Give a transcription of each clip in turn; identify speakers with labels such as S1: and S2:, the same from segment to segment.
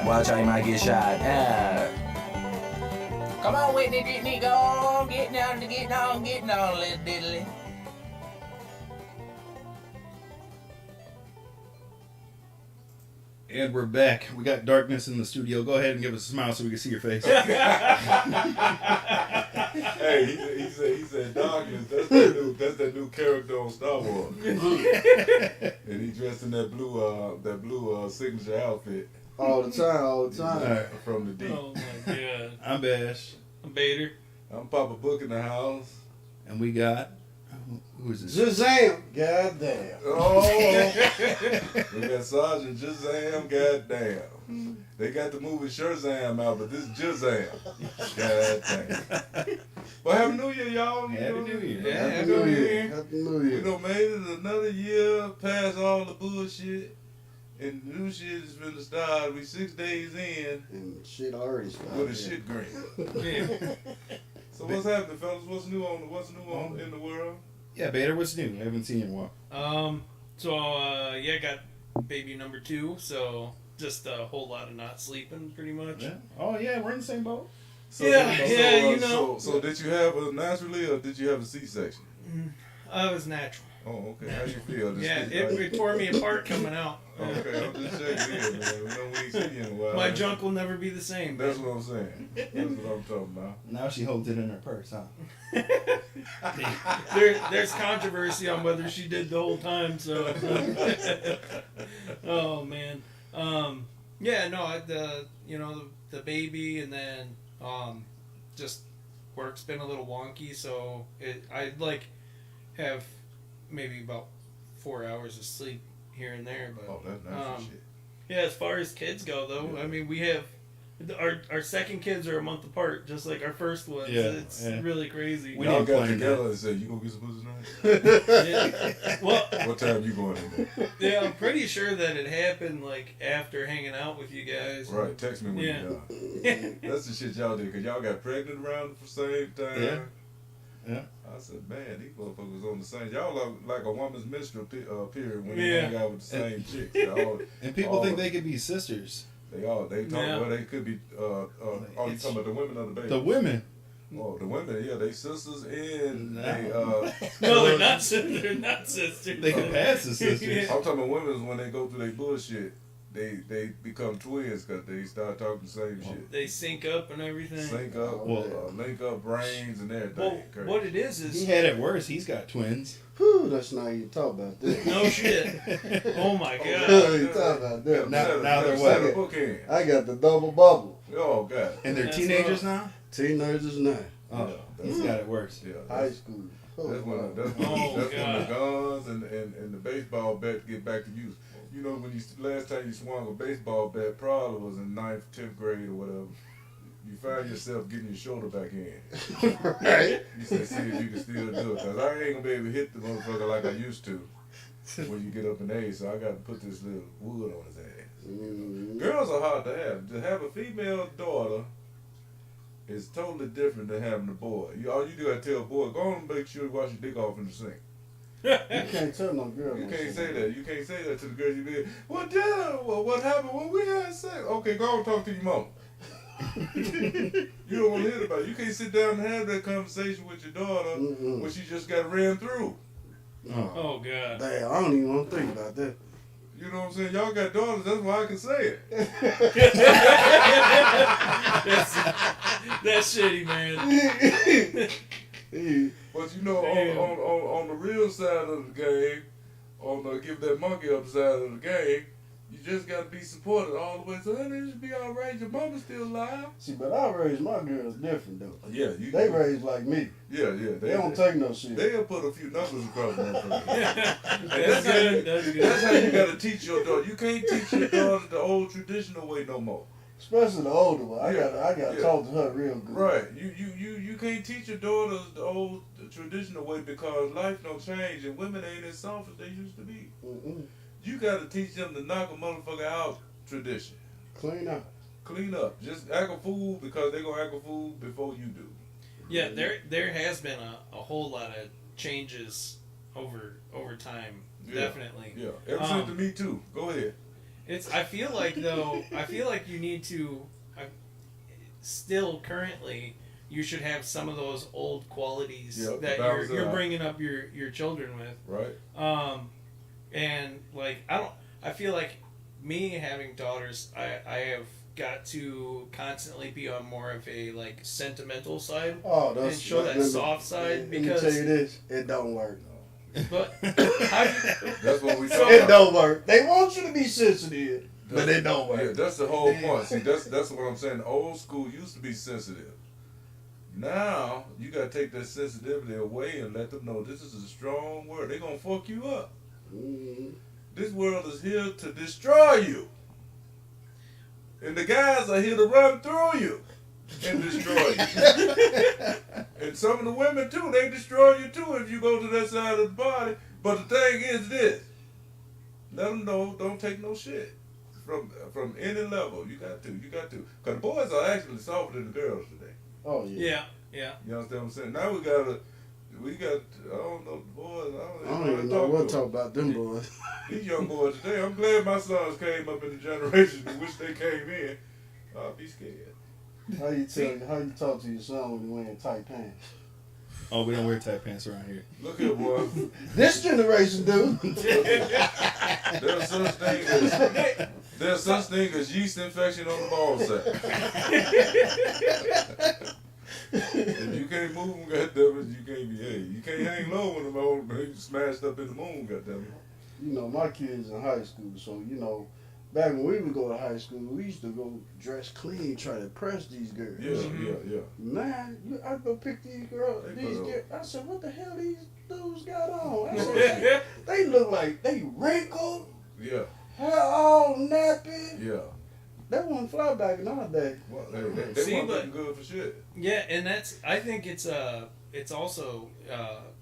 S1: Watch how you might get shot. Come on, Whitney, Whitney, go on, getting on, little diddly.
S2: And we're back. We got darkness in the studio. Go ahead and give us a smile so we can see your face.
S3: Hey, he said darkness. That's that new character on Star Wars. And he dressed in that blue signature outfit.
S4: All the time.
S3: Right, from the deep.
S5: Oh my god.
S2: I'm Bash.
S5: I'm Bader.
S3: I'm Papa Book in the house.
S2: And we got... Who is this?
S4: Shazam! Goddamn.
S3: Oh, we got Sergeant Shazam. Goddamn. They got the movie Shazam out, but this is Shazam. Goddamn. Well, Happy New Year, y'all.
S2: Happy New Year.
S3: Yeah,
S4: Happy New Year. Happy New
S3: We
S4: Year.
S3: done made it another year past all the bullshit. And the new shit is finna start. We 6 days in
S4: And shit already started.
S3: with a shit green.
S5: Yeah.
S3: So what's happening, fellas? What's new in the world?
S2: Yeah, Bader, what's new? I haven't seen you in a while.
S5: Yeah, got baby number 2, so just a whole lot of not sleeping, pretty much.
S2: Yeah. Oh, yeah, we're in the same boat.
S3: So,
S5: you know.
S3: So did you have a naturally or did you have a C-section?
S5: It was natural.
S3: Oh, okay. How you feel?
S5: Yeah, it tore me apart coming out.
S3: Okay, I'm just checking in, man. We know we ain't seen you in a while.
S5: My junk will never be the same.
S3: That's what I'm saying. That's what I'm talking about.
S2: Now she holds it in her purse, huh?
S5: There's controversy on whether she did the whole time. So, oh man, yeah, no, the baby, and then just work's been a little wonky, so I have maybe about 4 hours of sleep here and there, but
S3: Oh, that's natural shit.
S5: yeah, as far as kids go, though, I mean, we have our second kids are a month apart, just like our first ones.
S2: Yeah,
S5: It's really crazy.
S2: We
S3: Y'all
S2: didn't
S3: got
S2: plan
S3: together and said, you gonna get some pussy tonight?
S5: Yeah. Well,
S3: What time you going in there?
S5: yeah, I'm pretty sure that it happened like after hanging out with you guys.
S3: Right, text me when
S5: Yeah.
S3: you're done. That's the shit y'all did, because y'all got pregnant around the same time.
S2: Yeah. Yeah.
S3: I said, man, these motherfuckers on the same. Y'all are like a woman's menstrual period when you
S5: Yeah.
S3: hang out with the same chicks. Y'all,
S2: And people
S3: all
S2: think
S3: of-
S2: they could be sisters.
S3: They talk.
S5: Yeah.
S3: Well, they could be. You talking about the women or the baby?
S2: The women.
S3: Oh, the women. Yeah, they sisters and
S2: No.
S3: they.
S5: No, they're not sisters. They're not sisters.
S2: They can pass as sisters.
S5: Yeah.
S3: I'm talking about women when they go through their bullshit. They become twins because they start talking the same shit.
S5: They sync up and everything.
S3: Sync up,
S2: Well,
S3: link up brains and everything.
S5: Well,
S3: Crazy.
S5: what it is
S2: He had it worse. He's got twins.
S4: Whew, let's not even talk about that.
S5: no shit. Oh my god.
S4: You talk about that.
S2: Now they're what?
S3: Set a bookend.
S4: I got the double bubble.
S3: Oh God.
S2: And they're
S5: That's
S2: teenagers now?
S4: Teenagers now.
S2: Oh, he's got it worse.
S3: Yeah.
S4: High school. Oh,
S3: That's when
S4: wow.
S5: Oh,
S3: that's when the
S5: God.
S3: guns and the baseball bat get back to use. You know, when you last time you swung a baseball bat probably was in 9th, 10th grade or whatever. You find yourself getting your shoulder back in.
S4: Right?
S3: You said, see if you can still do it. Because I ain't going to be able to hit the motherfucker like I used to when you get up in age. So I got to put this little wood on his ass.
S4: Mhm.
S3: Girls are hard to have. To have a female daughter is totally different than having a boy. All you do is tell a boy, go on and make sure you wash your dick off in the sink.
S4: You can't tell no girl.
S3: You
S4: no
S3: can't
S4: shit.
S3: say that. You can't say that to the girls. You be, well, Dad, what happened when we had sex? Okay, go and talk to your mom. You don't want to hear about it. You can't sit down and have that conversation with your daughter
S4: Mm-mm.
S3: when she just got ran through.
S5: Oh god.
S4: Damn, I don't even want to think about that.
S3: You know what I'm saying? Y'all got daughters. That's why I can say it.
S5: That's shitty, man.
S3: But you know,
S5: Damn.
S3: on the real side of the game, on the give that monkey up side of the game, you just gotta be supported all the way. So honey, just be all right. Your mama's still alive.
S4: See, but I raised my girls different though.
S3: Yeah,
S4: They raised like me.
S3: Yeah,
S4: They don't take no shit.
S3: They'll put a few numbers across the motherfucker.
S5: That's good. That's good.
S3: That's how you gotta teach your daughter. You can't teach your daughter the old traditional way no more.
S4: Especially the older one. I
S3: Yeah.
S4: got
S3: Yeah.
S4: taught to her real good.
S3: Right. You can't teach your daughters the old traditional way because life don't change and women ain't as soft as they used to be.
S4: Mm-mm.
S3: You gotta teach them to knock a motherfucker out tradition.
S4: Clean up.
S3: Clean up. Just act a fool because they gonna act a fool before you do.
S5: Yeah, there has been a whole lot of changes over time.
S3: Yeah.
S5: Definitely.
S3: Yeah, ever since the Me Too. Go ahead.
S5: I feel like you need to still currently you should have some of those old qualities
S3: Yeah,
S5: that
S3: balance it
S5: you're
S3: out.
S5: bringing up your children with.
S3: Right.
S5: And like I feel like me having daughters, I have got to constantly be on more of a like sentimental side
S4: Oh,
S5: and show that soft side
S4: Let me
S5: because
S4: tell you this, it don't work.
S5: but how do you,
S3: That's what we talk
S4: It
S3: about.
S4: don't work. They want you to be sensitive, but it don't
S3: Yeah,
S4: work.
S3: that's the whole point. See, that's what I'm saying. Old school used to be sensitive. Now you gotta take that sensitivity away and let them know this is a strong word. They're gonna fuck you up.
S4: Mhm.
S3: This world is here to destroy you. And the guys are here to run through you and destroy you. And some of the women too, they destroy you too if you go to that side of the body. But the thing is this. Let them know, don't take no shit. From any level. You got to. Because the boys are actually softer than the girls today.
S4: Oh yeah.
S5: yeah.
S3: You understand what I'm saying? Now we got, I don't know, the boys,
S4: I don't even know what to talk about them boys.
S3: These young boys today, I'm glad my sons came up in the generation in which they came in. I'll be scared.
S4: How you talk to your son when you're wearing tight pants?
S2: Oh, we don't wear tight pants around here.
S3: Look here, boy.
S4: This generation do.
S3: There's such thing as yeast infection on the ball sack. If you can't move them, goddammit, you can't be. Hey, you can't hang low when them old smashed up in the moon, goddammit.
S4: You know, my kids in high school, so you know, back when we would go to high school, we used to go dress clean, try to impress these girls.
S3: Yeah.
S4: Man, I go pick these girls.
S3: They
S4: These
S3: put
S4: girls. I said, what the hell these dudes got on? I said, they look like they wrinkled,
S3: Yeah.
S4: hair all nappy.
S3: Yeah.
S4: That wasn't fly back in our day.
S3: Well, they
S5: See,
S3: weren't
S5: but-
S3: looking good for shit.
S5: Yeah, and I think it's also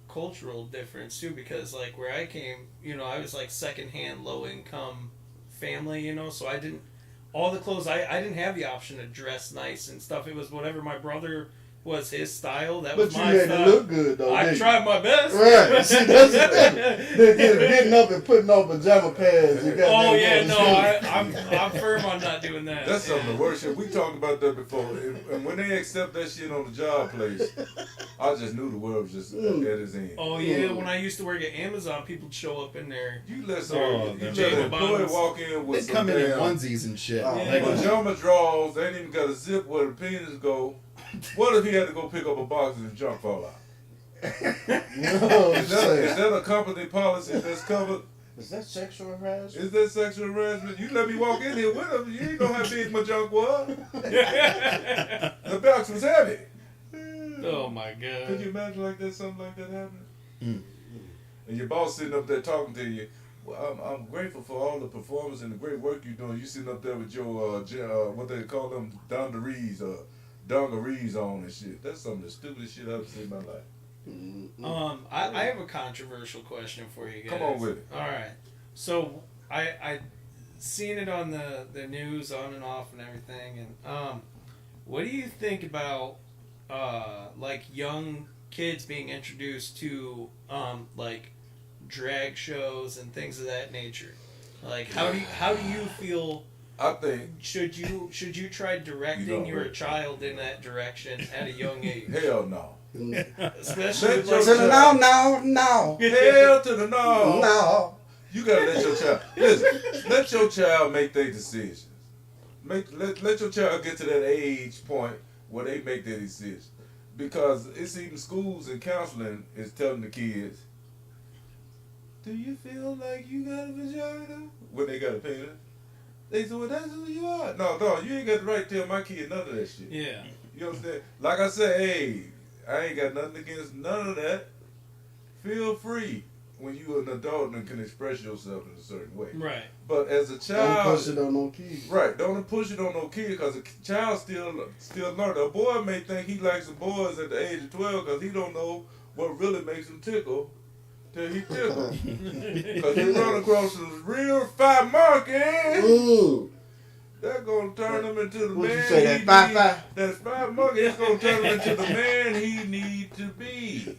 S5: cultural difference too, because like where I came, I was like secondhand low income family, so I didn't all the clothes I didn't have the option to dress nice and stuff. It was whatever my brother was his style. That
S4: But
S5: was
S4: you
S5: my
S4: made
S5: style.
S4: it look good though.
S5: I
S4: didn't you?
S5: tried my best.
S4: Right. See, that's the thing. They're getting up and putting on pajama pads. You got
S5: Oh
S4: that
S5: yeah,
S4: on
S5: no,
S4: the shoe.
S5: I'm firm on not doing that.
S3: That's some of the worst shit. We talked about that before. And when they accept that shit on the job place, I just knew the world was just at its end.
S5: Oh yeah, when I used to work at Amazon, people'd show up in there.
S3: You let
S2: Oh,
S3: you
S2: the
S3: let
S5: Jay
S3: an employee
S5: Bottoms.
S3: walk in
S2: They
S3: with some
S2: come in
S3: damn
S2: onesies and shit.
S4: Oh,
S2: Like,
S5: yeah.
S3: pajama drawers. They ain't even got a zip where the penis go. What if he had to go pick up a box and the junk fall out?
S4: You know what I'm
S3: Is
S4: saying?
S3: that a company policy that's covered?
S4: Is that sexual harassment?
S3: Is that sexual harassment? You let me walk in here with him. You ain't know how big my junk was. The box was heavy.
S5: Oh my
S3: Could
S5: god.
S3: you imagine something like that happening?
S2: Mm.
S3: And your boss sitting up there talking to you. Well, I'm grateful for all the performance and the great work you're doing. You sitting up there with your what they call them dungarees on and shit. That's some of the stupidest shit I've ever seen in my life.
S4: Mm-mm.
S5: I have a controversial question for you guys.
S3: Come on with it.
S5: All right. So I seen it on the news on and off and everything, and what do you think about like young kids being introduced to like drag shows and things of that nature? Like how do you feel?
S3: I think
S5: Should you try directing your child in that direction at a young age?
S3: hell no.
S5: Especially
S3: Let your
S5: like,
S3: child-
S4: No.
S3: Hell to the no.
S4: No.
S3: You gotta let your child listen. Let your child make their decisions. Let your child get to that age point where they make their decisions. Because it's even schools and counseling is telling the kids, do you feel like you got a vagina? When they got a penis. They say, well, that's who you are. No, you ain't got the right to tell my kid none of that shit.
S5: yeah.
S3: You understand? Like I said, hey, I ain't got nothing against none of that. Feel free when you're an adult and can express yourself in a certain way.
S5: Right.
S3: But as a
S4: Don't
S3: child,
S4: push it on no kids.
S3: right? Don't push it on no kid because a child still learning. A boy may think he likes the boys at the age of 12 because he don't know what really makes him tickle till he tickle. Because he run across some real fat monkeys.
S4: Ooh.
S3: They're gonna turn him into the
S4: What
S3: man.
S4: you say, that
S3: he
S4: five
S3: need-
S4: five?
S3: That five monkey is gonna turn him into the man he need to be.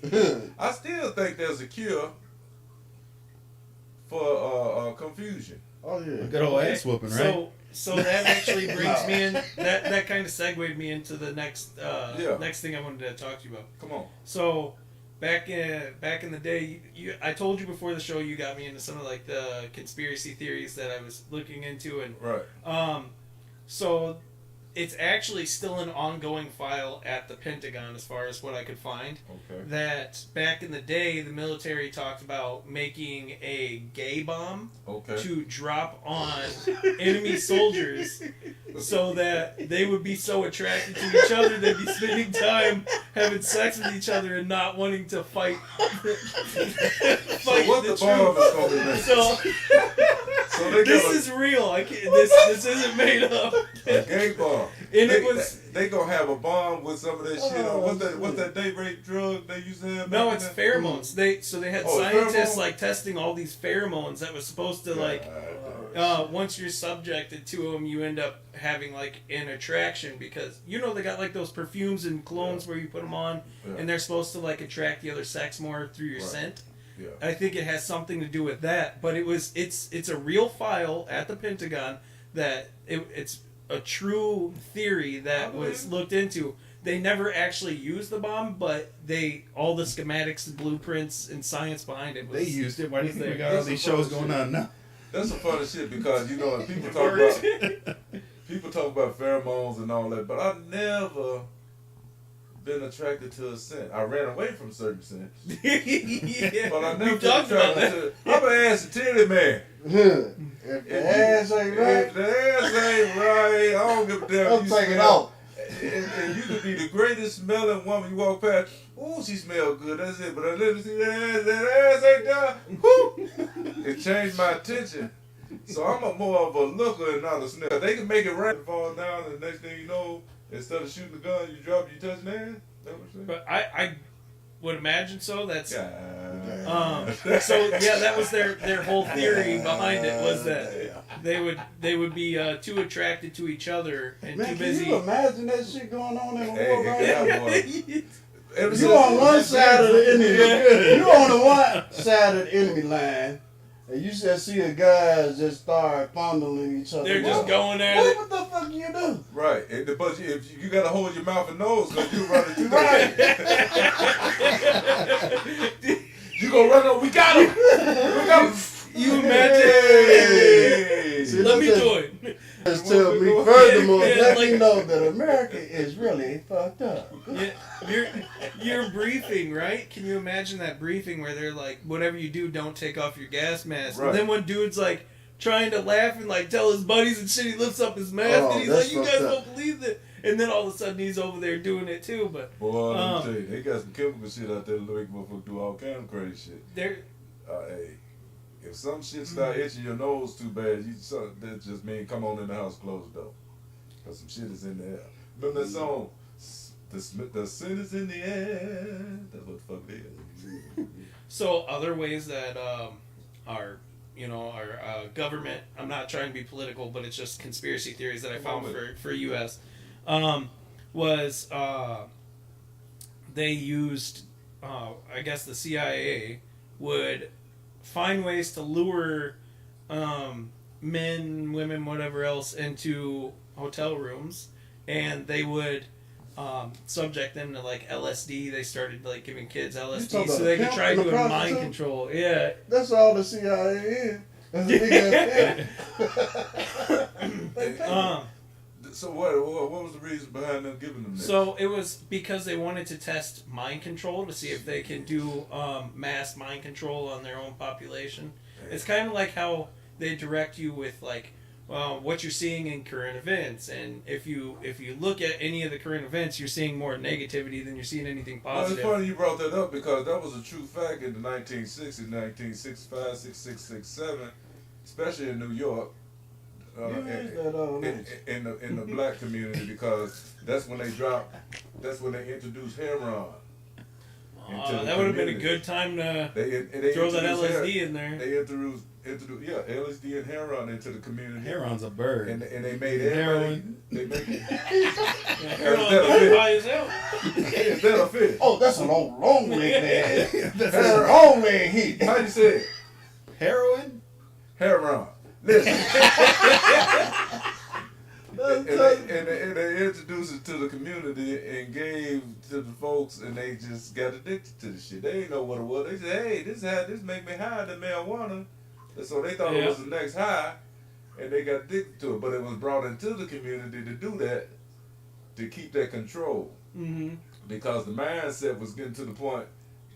S3: I still think there's a cure for confusion.
S4: Oh yeah.
S2: Good old ass whooping, right?
S5: So that actually brings me in. That kind of segued me into the next next thing I wanted to talk to you about.
S3: Come on.
S5: So back in the day, I told you before the show you got me into some of like the conspiracy theories that I was looking into, and
S3: Right.
S5: so it's actually still an ongoing file at the Pentagon as far as what I could find.
S3: Okay.
S5: That back in the day, the military talked about making a gay bomb
S3: Okay.
S5: to drop on enemy soldiers so that they would be so attracted to each other they'd be spending time having sex with each other and not wanting to fight
S3: So what the bomb is gonna be made?
S5: So
S3: they
S5: this
S3: got
S5: is real. I can't, this isn't made up.
S3: a gay bomb.
S5: And
S3: they,
S5: it was
S3: they gonna have a bomb with some of that shit on. What's that date rape drug they used to have?
S5: no,
S3: back
S5: it's
S3: in that?
S5: pheromones. They had
S3: Oh,
S5: scientists
S3: pheromone?
S5: like testing all these pheromones that was supposed to like. Once you're subjected to them, you end up having like an attraction because they got like those perfumes and colognes where you put them on, and they're supposed to like attract the other sex more through your scent.
S3: Yeah.
S5: I think it has something to do with that, but it's a real file at the Pentagon that it's a true theory that was looked into. They never actually used the bomb, but all the schematics and blueprints and science behind it was.
S2: They used it. Why do you think we got all
S3: That's
S2: these
S3: some
S2: shows
S3: funny
S2: going
S3: shit.
S2: on now?
S3: That's some funny shit because people talk about pheromones and all that, but I've never been attracted to a scent. I ran away from certain scents,
S5: Yeah,
S3: but I never
S5: we've
S3: been
S5: talked about
S3: attracted
S5: that.
S3: to. I'm an ass and titty man.
S4: If the ass ain't
S3: If
S4: right,
S3: the ass ain't right, I don't give a damn.
S4: I'm
S3: You
S4: taking
S3: smell-
S4: off.
S3: And you could be the greatest smelling woman you walk past. Ooh, she smell good. That's it. But I let me see that ass ain't done. Whoo! It changed my attention. So I'm more of a looker and not a sniff. They can make it rain and fall down, and the next thing you know, instead of shooting the gun, you drop, you touch the hand. That what you're saying?
S5: But I would imagine so. That's
S3: Yeah.
S5: so yeah, that was their whole theory behind it was that they would be too attracted to each other and
S4: Man,
S5: too
S4: can
S5: busy.
S4: you imagine that shit going on in the
S3: Hey,
S4: world right
S3: yeah,
S4: now?
S3: boy. Ever
S4: You
S3: since-
S4: on one side of the enemy, you on the one side of the enemy line, and you just see the guys just start fondling each other.
S5: They're just going at it.
S4: What the fuck you do?
S3: Right, but if you gotta hold your mouth and nose because you run into
S4: Right.
S3: You gonna run on? We got him. We got him.
S5: You imagine?
S3: Hey.
S4: See,
S5: Let me
S4: look
S5: do
S4: at-
S5: it.
S4: Just tell me furthermore,
S5: Yeah,
S4: let
S5: like-
S4: me know that America is really fucked up.
S5: Yeah, you're briefing, right? Can you imagine that briefing where they're like, whatever you do, don't take off your gas mask.
S3: Right.
S5: And then when dude's like trying to laugh and like tell his buddies and shit, he lifts up his mask
S4: Oh,
S5: and he's
S4: that's
S5: like, you guys
S4: fucked up.
S5: don't believe that. And then all of a sudden he's over there doing it too. But
S3: Boy, let me tell you, they got some chemical shit out there to make motherfuckers do all kind of crazy shit.
S5: they're
S3: Hey, if some shit start itching your nose too bad, that just mean come on in the house, close the door, cause some shit is in the air. Remember that song? The sin is in the air. That's what the fuck it is.
S5: so other ways that our government. I'm not trying to be political, but it's just conspiracy theories that I found for U.S. Was they used I guess the CIA would find ways to lure men, women, whatever else into hotel rooms, and they would subject them to like LSD. They started like giving kids LSD
S4: talking
S5: so
S4: about
S5: they could
S4: pimp
S5: try
S4: and a
S5: doing mind
S4: prostitute?
S5: control. Yeah.
S4: That's all the CIA is. That's a big ass thing.
S3: So what was the reason behind them giving them that?
S5: So it was because they wanted to test mind control to see if they can do mass mind control on their own population. It's kind of like how they direct you with like what you're seeing in current events, and if you look at any of the current events, you're seeing more negativity than you're seeing anything
S3: Well, it's
S5: positive.
S3: funny you brought that up because that was a true fact in the 1960s, 1965, 66, 67, especially in New York. In the black community, because that's when they introduced heroin. into the
S5: That would have been a
S3: community.
S5: good time to
S3: They
S5: throw that
S3: introduced
S5: LSD in there.
S3: They introduced LSD and heroin into the community.
S2: Heron's a bird.
S3: And they made everybody.
S2: Heroin.
S3: They make it.
S5: Heroin by himself.
S3: Is that a fish?
S4: Oh, that's a long leg there.
S2: That's
S4: That's a
S2: a-
S4: long leg hit.
S3: How you say it?
S2: Heroin?
S3: Heroin. Listen. And they introduced it to the community and gave to the folks, and they just got addicted to the shit. They didn't know what it was. They said, "Hey, this make me high than marijuana," and so they thought it was the next high, and they got addicted to it. But it was brought into the community to do that, to keep that control,
S5: Mm-hmm.
S3: because the mindset was getting to the point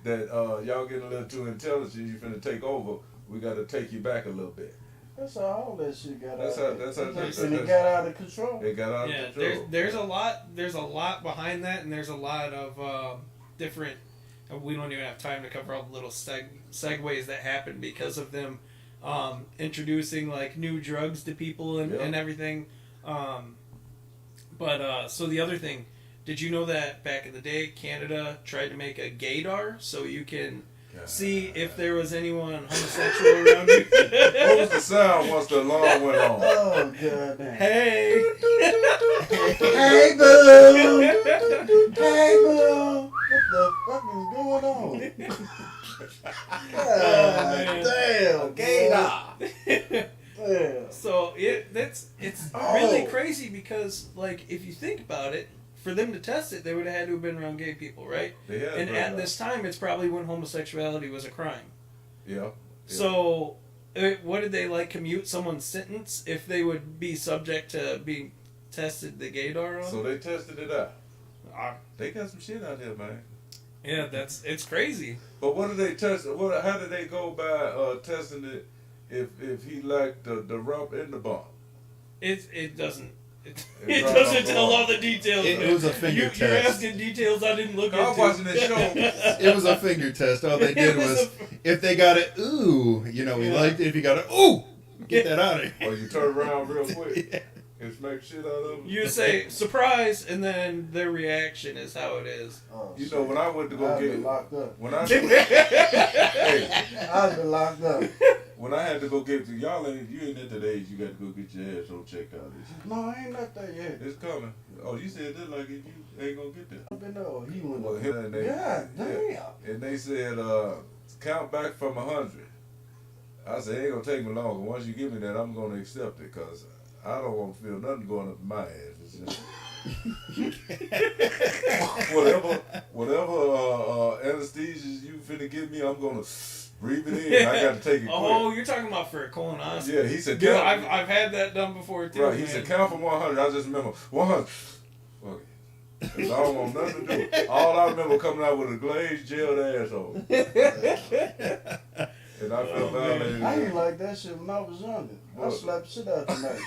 S3: that y'all getting a little too intelligent. You finna take over. We got to take you back a little bit.
S4: That's how all that shit got
S3: That's
S4: out.
S3: how-
S4: And it got out of control.
S3: It got out
S5: Yeah,
S3: of control.
S5: there's a lot behind that, and there's a lot of different. We don't even have time to cover all the little segues that happen because of them introducing like new drugs to people and everything. So the other thing, did you know that back in the day, Canada tried to make a gaydar so you can see if there was anyone homosexual around you?
S3: What was the sound once the alarm went on?
S4: Oh, God damn.
S5: Hey!
S4: Hey, boo! Hey, boo! What the fuck is going on? God damn.
S3: Gaydar.
S4: Damn.
S5: So it's really crazy because like if you think about it, for them to test it, they would have had to have been around gay people, right?
S3: They had
S5: And
S3: brought
S5: at
S3: it
S5: this time, it's probably when homosexuality was a crime.
S3: Yeah.
S5: So, what did they like commute someone's sentence if they would be subject to being tested the gaydar on?
S3: So they tested it out.
S5: Uh,
S3: They got some shit out here, man.
S5: yeah, it's crazy.
S3: But what did they test? How did they go by testing it? If he liked the rump in the bump?
S5: It doesn't. It
S3: It's
S5: doesn't
S3: right
S5: tell
S3: on.
S5: all the details.
S2: It was a finger
S5: You're
S2: test.
S5: asking details I didn't look
S3: I was
S5: into.
S3: watching this show.
S2: It was a finger test. All they did was, if they got it, ooh, we liked it. If you got it, ooh, get that out of here.
S3: Or you turn around real quick and smack shit out of them.
S5: You say surprise, and then their reaction is how it is.
S4: Oh,
S3: You know, when I went to go
S4: I've
S3: get
S4: been locked up.
S3: when I hey,
S4: I've been locked up.
S3: when I had to go get you ain't at that age you got to go get your ass on checked out.
S4: No, I ain't not there yet.
S3: It's coming. Oh, you said that like if you ain't gonna get there.
S4: I've been there. He went
S3: Well, him and they,
S4: God damn.
S3: and they said count back from 100. I said it ain't gonna take me long. Once you give me that, I'm gonna accept it because I don't want to feel nothing going up my ass. It's just, whatever anesthesia you finna give me, I'm gonna breathe it in. I got to take it quick.
S5: Oh, you're talking about for a colonoscopy.
S3: Yeah, he said
S5: Dude,
S3: count.
S5: I've had that done before too.
S3: Right, he
S5: man.
S3: said count from 100. I just remember 100. Okay. 'Cause I don't want nothing to do. All I remember coming out with a glazed gelled asshole. And I felt violated.
S4: I ain't like that shit when I was younger. I
S3: What?
S4: slapped the shit out tonight.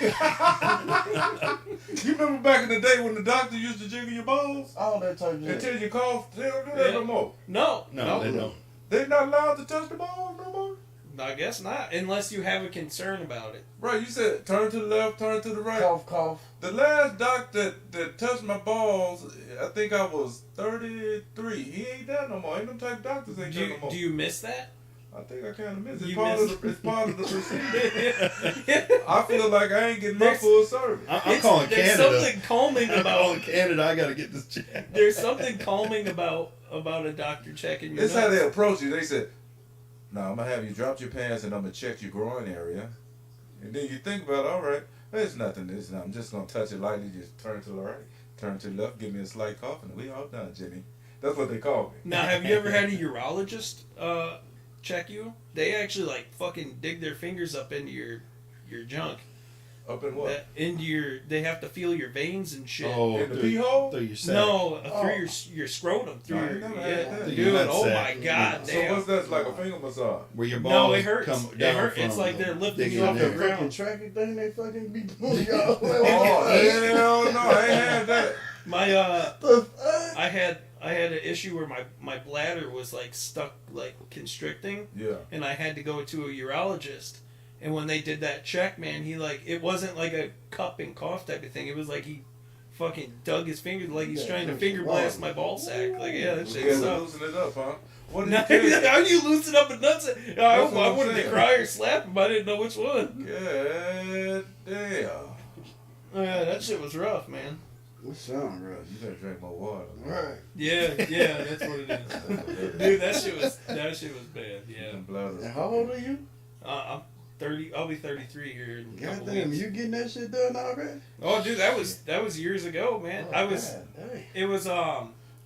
S3: You remember back in the day when the doctor used to jiggle your balls?
S4: All that type of shit.
S3: Until you cough, they don't do that no more.
S5: No,
S2: No, they don't.
S3: They're not allowed to touch the balls no more?
S5: I guess not, unless you have a concern about it.
S3: Right, you said turn to the left, turn to the right.
S4: Cough, cough.
S3: The last doctor that touched my balls, I think I was 33. He ain't that no more. Ain't them type of doctors ain't
S5: Do
S3: that
S5: you,
S3: no more.
S5: do you miss that?
S3: I think I kind of miss it.
S5: You
S3: It's part,
S5: miss-
S3: of the, it's part of the procedure. I feel like I ain't getting my
S5: There's-
S3: full service.
S2: I'm calling
S5: There's
S2: Canada.
S5: something calming
S2: I'm calling
S5: about.
S2: Canada. I got to get this check.
S5: There's something calming about a doctor checking your
S3: It's how
S5: nuts.
S3: they approach you. They said, "No, I'm gonna have you drop your pants and I'm gonna check your groin area." And then you think about, all right, it's nothing. It's not. I'm just gonna touch it lightly. Just turn to the right, turn to the left, give me a slight cough, and we all done, Jimmy. That's what they call me.
S5: Now, have you ever had a urologist check you? They actually like fucking dig their fingers up into your junk,
S3: Up in what?
S5: into your. They have to feel your veins and shit.
S2: Oh,
S3: In the
S2: through-
S3: pee hole?
S2: through your sack.
S5: No,
S4: Oh.
S5: through your scrotum, through
S3: I
S5: your
S3: ain't never had
S5: yeah,
S3: that.
S2: Through
S5: dude.
S2: your
S5: Oh
S2: nutsack.
S5: my god,
S3: So
S5: damn.
S3: what's that? Like a finger massage?
S2: Where your balls
S5: No, it hurts.
S2: come
S5: It
S2: down
S5: hurts.
S2: from.
S5: It's like they're lifting
S2: digging
S5: you off
S2: in
S5: the
S2: there.
S5: ground.
S4: Fucking tracking thing they fucking be doing y'all.
S3: Oh hell no! I ain't had that.
S5: My
S4: The fuck?
S5: I had an issue where my bladder was like stuck, like constricting,
S3: Yeah.
S5: and I had to go to a urologist. And when they did that check, man, he like it wasn't like a cup and cough type of thing. It was like he fucking dug his finger like he's
S4: Yeah,
S5: trying to
S4: that's
S5: finger
S4: wild.
S5: blast my ball sack. Like, yeah, that
S3: You
S5: shit
S3: guys are
S5: sucks.
S3: losing it up, huh? What did
S5: Now,
S3: you do?
S5: how you loosen up a nutsack? I
S3: That's
S5: hope
S3: what
S5: I
S3: I'm
S5: wanted to
S3: saying.
S5: cry or slap him. I didn't know which one.
S3: God damn.
S5: Yeah, that shit was rough, man.
S4: It sound rough.
S3: You better drink more water.
S4: Right.
S5: Yeah, that's what it is. Dude, that shit was bad. Yeah.
S3: Blood
S4: And how old are you?
S5: I'm 30. I'll be 33 here in a couple
S4: Goddamn,
S5: weeks.
S4: you getting that shit done already?
S5: Oh, dude, that was years ago, man.
S4: Oh,
S5: I was.
S4: God, dang.
S5: It was
S3: That's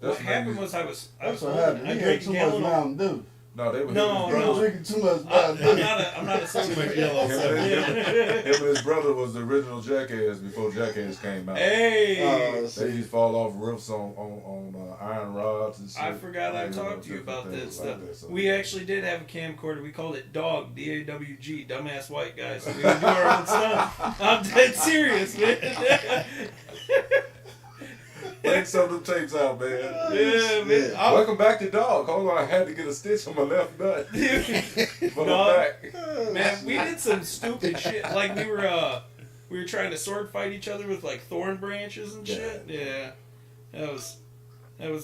S5: What happened
S3: when
S5: was I was
S4: That's
S5: old.
S4: what happened.
S5: I
S4: You
S5: drank
S4: had
S5: a
S4: too much
S5: gallon.
S4: Mountain Dew.
S3: No, they were
S5: No,
S3: him and his
S4: You
S5: no.
S3: brother.
S4: drinking too much
S5: I'm
S4: Mountain Dew.
S5: not a
S2: Too much yellow.
S3: Him and his brother was the original Jackass before Jackass came out.
S5: Hey,
S4: Oh,
S3: They used
S4: see.
S3: to fall off roofs on iron rods and shit.
S5: I forgot I
S3: Yeah,
S5: talked to you
S3: different
S5: about that
S3: things
S5: stuff.
S3: like that, so-
S5: We actually did have a camcorder. We called it Dog, DAWG, dumbass white guys. So we would do our own stuff. I'm dead serious, man.
S3: Bring some of them tapes out, man.
S5: Yeah, man. I-
S3: Welcome back to Dog. Hold on, I had to get a stitch on my left nut. But
S5: No.
S3: I'm back.
S5: Man, we did some stupid shit. Like we were trying to sword fight each other with like thorn branches and shit. Yeah, that was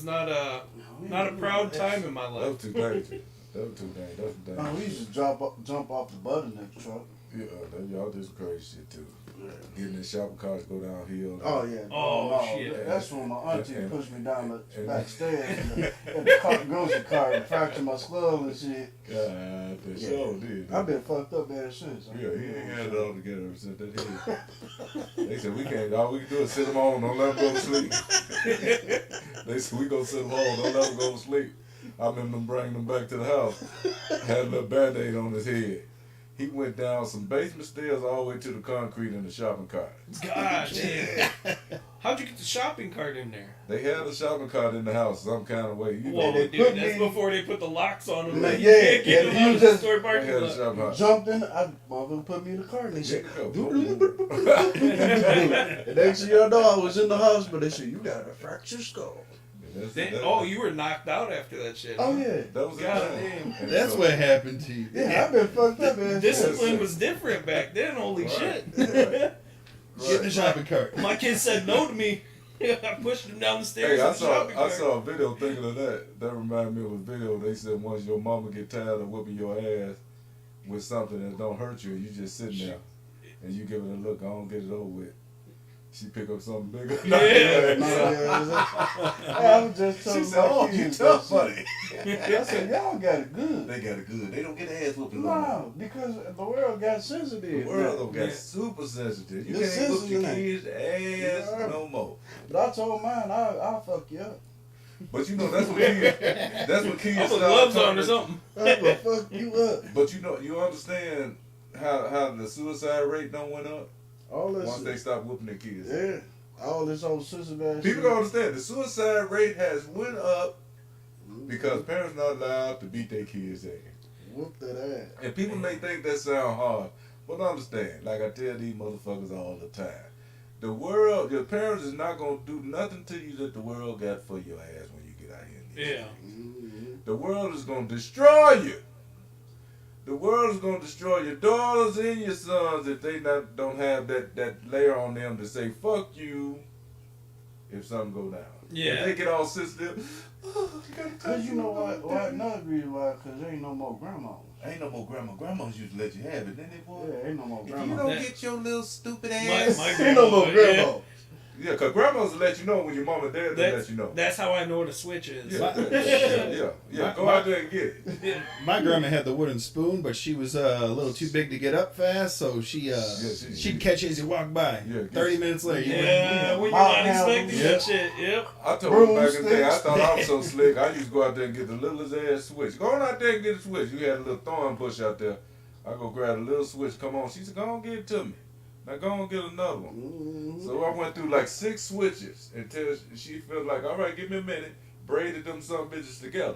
S5: not a proud time in my
S3: That
S5: life.
S3: was too dangerous. That was too dangerous. That was
S4: Oh, we
S3: dangerous.
S4: used to jump off the butternut truck.
S3: Yeah, y'all did some crazy shit too. Getting in shopping carts, go downhill.
S4: Oh yeah.
S5: Oh,
S4: no,
S5: shit.
S4: That's when my auntie
S3: And-
S4: pushed me down the
S3: and-
S4: backstairs in the car, grocery cart and fractured my skull and shit.
S3: God, for
S4: Yeah.
S3: sure did.
S4: I've been fucked up ever since.
S3: Yeah, he ain't had it all together ever since that hit. They said we can't. All we can do is sit him on. Don't let him go to sleep. They said we gonna sit him on. Don't let him go to sleep. I remember them bringing him back to the house. Had a little band-aid on his head. He went down some basement stairs all the way to the concrete in the shopping cart.
S5: God damn. How'd you get the shopping cart in there?
S3: They had a shopping cart in the house some kind of way. You
S5: Whoa,
S3: know,
S4: they
S5: dude,
S4: put
S5: that's
S4: me-
S5: before they put the locks on them.
S4: Man,
S5: Like,
S4: yeah,
S5: you can't get
S4: and
S5: them
S4: you
S5: out of the
S4: just-
S5: store
S3: they
S5: parking
S3: had a
S5: lot.
S3: shopping cart.
S4: Jumped in, motherfucker put me in the car and they said,
S3: There you
S4: and next thing you know, I was in the hospital. They said, you got a fractured skull.
S5: Oh, you were knocked out after that shit.
S4: Oh
S5: huh?
S4: yeah.
S3: That was
S5: God
S3: the thing.
S5: damn.
S3: And
S2: That's
S3: so-
S2: what happened to you.
S4: Yeah, I've been fucked up, man.
S5: Discipline was different back then. Holy
S3: Right.
S5: shit.
S3: Right.
S2: Get in the shopping cart.
S5: My kid said no to me. I pushed him down the stairs.
S3: Hey,
S5: in the shopping
S3: I
S5: cart.
S3: saw a video thinking of that. That reminded me of a video. They said once your mama get tired of whooping your ass with something that don't hurt you, and you just sitting there and you give it a look, I don't get it over with. She pick up something bigger.
S5: Yeah.
S4: No, I was just
S3: She
S4: telling
S3: said, "Oh,
S4: my
S3: you
S4: kids
S3: tough,
S4: that
S3: buddy."
S4: shit. I said, y'all got it good.
S3: They got it good. They don't get ass whooping no more.
S4: No, because the world got
S3: The
S4: sensitive.
S3: world don't got
S5: Yeah.
S3: super sensitive. You
S4: It's
S3: can't whoop your
S4: sensitive.
S3: kids' ass
S4: Yeah.
S3: no more.
S4: But I told mine, I'll fuck you up.
S3: But you know that's what kids. That's what kids.
S5: I'll put
S3: start
S5: gloves on
S3: talking-
S5: or something.
S4: I will fuck you up.
S3: But you understand how the suicide rate don't went up
S4: All this,
S3: once they stop whooping their kids.
S4: yeah, all this old sensitive ass
S3: People
S4: shit.
S3: don't understand the suicide rate has went up because parents not allowed to beat their kids' ass.
S4: Whoop that ass.
S3: And people may think that sound hard, but understand, like I tell these motherfuckers all the time, the world, your parents is not gonna do nothing to you that the world got for your ass when you get out here. in these
S5: Yeah.
S4: Mm-hmm.
S3: The world is gonna destroy you. The world is gonna destroy your daughters and your sons if they don't have that layer on them to say fuck you if something go down.
S5: Yeah.
S3: If they get all sensitive. Oh, you gotta touch
S4: Cause you know
S3: me,
S4: what?
S3: oh,
S4: Why
S3: daddy."
S4: another reason why? Cause there ain't no more grandmas.
S3: Ain't no more grandma. Grandmas used to let you have it, didn't they, boy?
S4: Yeah, ain't no more
S3: If you
S4: grandmas.
S3: don't
S5: That-
S3: get your little stupid
S5: My
S3: ass.
S4: Ain't no more
S5: grandma,
S4: grandma.
S3: Yeah, cause grandmas will let you know when your mom and dad will let you know.
S5: That's how I know what a switch is.
S3: Yeah, yeah. Go out there and get it.
S2: My grandma had the wooden spoon, but she was a little too big to get up fast, so she'd catch you as you walk by.
S3: Yeah,
S2: 30 minutes later, you
S5: Yeah, when you're
S4: Mouth
S5: not
S4: handles.
S5: expecting
S2: Yeah.
S5: that shit. Yep.
S3: I told you back in the day, I
S4: Broomsticks.
S3: thought I was so slick. I used to go out there and get the littlest ass switch. Go on out there and get a switch. You had a little thorn bush out there. I go grab a little switch. Come on. She said, go on, give it to me. Now go on, get another one.
S4: Mm-hmm.
S3: So I went through like 6 switches until she felt like, all right, give me a minute. Braided them some bitches together.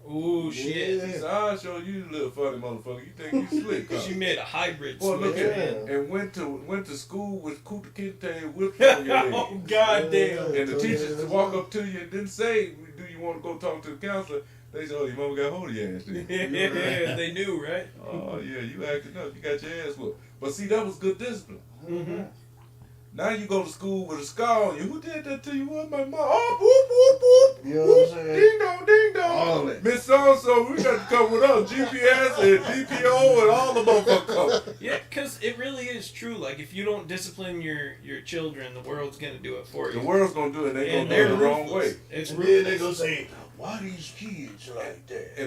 S5: Ooh, shit.
S3: She said, I'll show you, you little funny motherfucker. You think you slick, huh?
S5: She made a hybrid
S3: Boy, look
S5: switch,
S3: at
S5: man.
S3: it. And went to school with Kuta Kinte whipped on your
S5: Oh,
S3: head.
S5: goddamn.
S3: And the teachers to walk up to you and didn't say, do you want to go talk to the counselor? They said, oh, your mama got hold of your ass. Didn't you? You were right.
S5: They knew, right?
S3: Oh, yeah, you acting up. You got your ass whooped. But see, that was good discipline.
S5: Mm-hmm.
S3: Now you go to school with a scar on you. Who did that to you? What, my mom? Oh, whoop, whoop, whoop.
S4: You know what I'm
S3: Whoop,
S4: saying?
S3: ding dong, ding dong.
S4: All that.
S3: Miss So-and-so, we got to come with us. GPS and DPO and all the motherfuckers come.
S5: Yeah, because it really is true. Like, if you don't discipline your children, the world's gonna do it for you.
S3: The world's going to do it. They're going
S5: And
S3: to do it
S5: they're
S3: the wrong
S5: ruthless.
S3: way.
S5: It's
S4: And then they
S5: ruthless.
S4: gonna say, why these kids like that?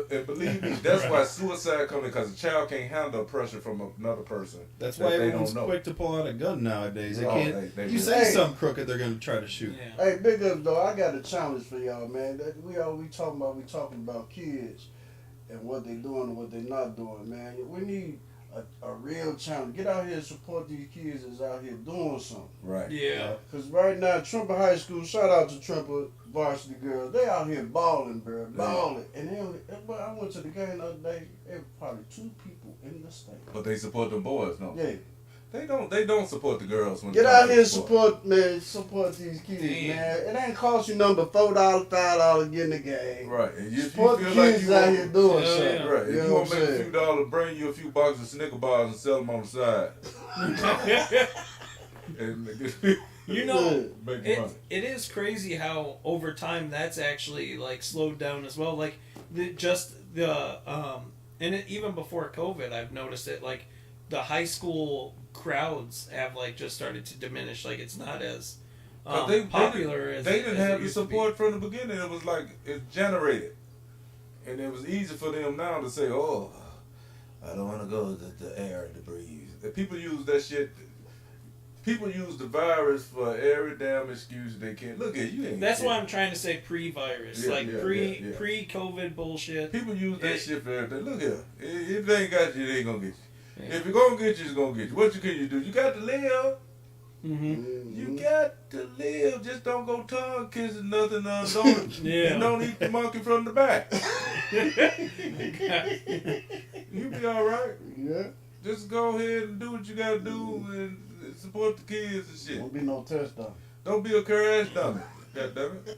S3: And believe me, that's why suicide comes because a child can't handle pressure from another person.
S2: That's
S3: that
S2: why
S3: they
S2: everyone's
S3: don't know.
S2: quick to pull out a gun nowadays. They
S3: Oh,
S2: can't.
S3: they
S2: You
S3: do.
S2: say
S4: Hey.
S2: something crooked, they're gonna try to shoot.
S5: Yeah.
S4: Hey, big up though. I got a challenge for y'all, man. That we talking about kids and what they doing and what they not doing, man. We need a real challenge. Get out here and support these kids that's out here doing something.
S3: Right.
S5: Yeah.
S4: Cause right now, Trumper High School, shout out to Trumper varsity girls. They out here balling, bro, balling. And they only, but I went to the game the other day. There were probably 2 people in the state.
S3: But they support the boys, no?
S4: Yeah,
S3: They don't support the girls. When it
S4: get
S3: comes
S4: out
S3: to
S4: here and
S3: sport.
S4: support, man. Support these kids,
S5: Damn.
S4: man. It ain't cost you nothing but $4, $5 get in the game.
S3: Right. And if you
S4: Support the
S3: feel like
S4: kids
S3: you
S4: out
S3: want,
S4: here doing
S5: Hell
S4: something.
S5: yeah.
S3: right, if
S4: You
S3: you
S4: know
S3: want
S4: what
S3: to
S4: I'm
S3: make a
S4: saying?
S3: few dollars, bring you a few boxes of Snicker bars and sell them on the side. And
S5: You know,
S3: make money.
S5: it is crazy how over time that's actually like slowed down as well. Like and even before COVID, I've noticed it. Like the high school crowds have like just started to diminish. Like it's not as popular as
S3: they
S5: it-
S3: didn't
S5: as it
S3: have the
S5: used to be.
S3: support from the beginning. It was like it's generated, and it was easy for them now to say, "Oh, I don't want to go to the air to breathe." And people use that shit. People use the virus for every damn excuse they can. Look at you. Ain't
S5: That's
S3: shit.
S5: why I'm trying to say pre-virus,
S3: Yeah,
S5: like
S3: yeah,
S5: pre
S3: yeah.
S5: pre-COVID bullshit.
S3: People use that
S5: It-
S3: shit for everything. Look here. If they ain't got you, they ain't gonna get you.
S5: Yeah.
S3: If you're gonna get you, it's gonna get you. What can you do? You got to live.
S5: Mm-hmm.
S3: You got to live. Just don't go tongue kissing nothing. Don't,
S5: Yeah.
S3: and don't eat the monkey from the back. You be all right.
S4: Yeah,
S3: Just go ahead and do what you gotta do and support the kids and shit.
S4: won't be no touchdown.
S3: Don't be a crash dummy. God damn it.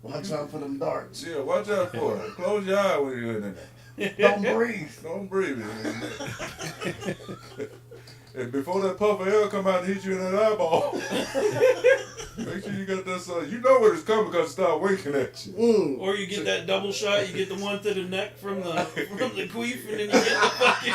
S4: Watch out for them darts.
S3: Yeah, watch out for it. Close your eye when you're in there.
S4: Don't breathe.
S3: Don't breathe. And before that puff of air come out and hit you in that eyeball, make sure you got that sun. You know when it's coming because it start winking at you.
S5: Or you get that double shot. You get the one to the neck from the queef, and then you get the fucking.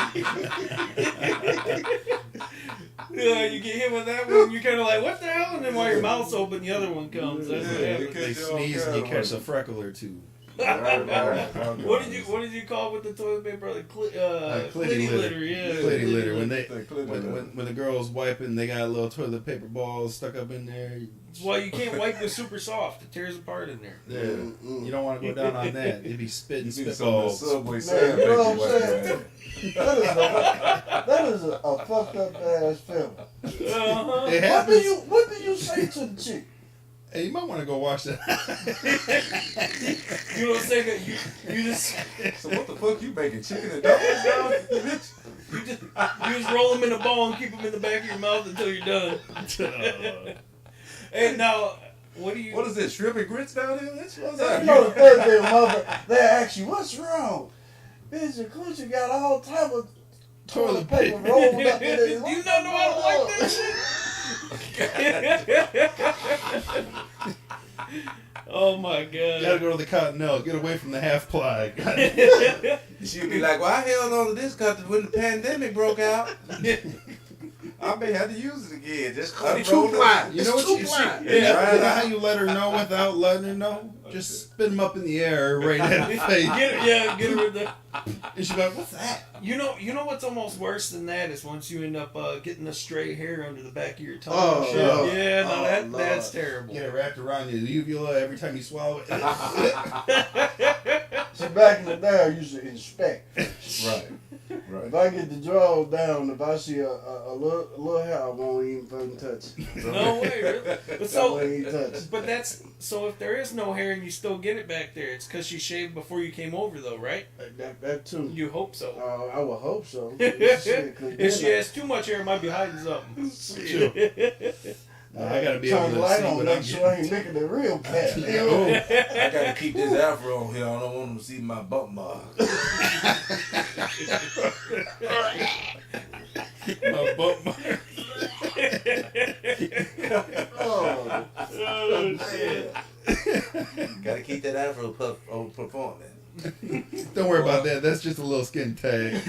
S5: Yeah, you get hit with that one. You're kind of like, what the hell? And then while your mouth's open, the other one comes. That's what
S3: Yeah,
S5: happens.
S2: They sneeze and you catch a freckle or two.
S5: What did you call it with the toilet paper? The
S2: Clitty
S5: clitty
S2: litter.
S5: litter. Yeah.
S2: Clitty litter. When they
S3: Clitty
S2: when,
S3: litter.
S2: when the girls wiping, they got little toilet paper balls stuck up in there.
S5: That's why you can't wipe the super soft. It tears apart in there.
S2: Yeah. You don't want to go down on that. They'd be spitting
S3: You need some of that
S2: spitballs.
S3: Subway
S4: Man,
S3: sand
S4: you know
S3: baby
S4: what I'm
S3: wipe
S4: saying?
S3: your
S4: That is a fucked up ass film.
S5: Uh-huh.
S2: It happens.
S4: What do you say to the chick?
S2: Hey, you might want to go watch that.
S5: You don't say that. You just
S3: ass. So what the fuck you making? Chicken and dumplings down, bitch?
S5: you just roll them in a ball and keep them in the back of your mouth until you're done. Hey, now what do you?
S3: What is this? Shrimp and grits down here? What's
S4: You
S3: that?
S4: know the third day, mother, they ask you, what's wrong? Bitch, your coochie got all type of toilet paper rolled up in it.
S5: Do you not know how to like that shit? Oh my
S2: You gotta
S5: god.
S2: go to the Continental. Get away from the half ply.
S3: She'd be like, well, I held on to this because when the pandemic broke out, I may have to use it again. Just
S4: It's too blind.
S2: You know what you
S4: blind.
S2: You know how you let her know without letting her know? Just spin them up in the air right in her face.
S5: Get her with the.
S2: And she'll be like, what's that?
S5: You know what's almost worse than that is once you end up getting a stray hair under the back of your tongue.
S4: Oh,
S5: and shit.
S2: Lord.
S5: Yeah, no,
S4: Oh, Lord.
S5: that's terrible.
S2: Get it wrapped around your uvula every time you swallow it.
S4: See, back in the day, I used to inspect.
S3: Right. Right.
S4: If I get the drawers down, if I see a little hair, I won't even fucking touch it.
S5: No way, really. But
S4: I
S5: so,
S4: won't even touch it.
S5: but that's so. If there is no hair and you still get it back there, it's because she shaved before you came over, though, right?
S4: That too.
S5: You hope so.
S4: I would hope so.
S5: If she has too much hair, it might be hiding something.
S2: Sure. I gotta be able
S4: Turn the
S2: to
S4: light
S2: see
S4: on,
S2: what I'm
S4: make sure I ain't
S2: getting.
S4: looking at real bad.
S3: I gotta keep this afro on here. I don't want them to see my bump mark.
S2: My butt mark.
S4: Oh,
S5: shit.
S1: Gotta keep that afro puff on performing.
S2: Don't worry about that. That's just a little skin tag.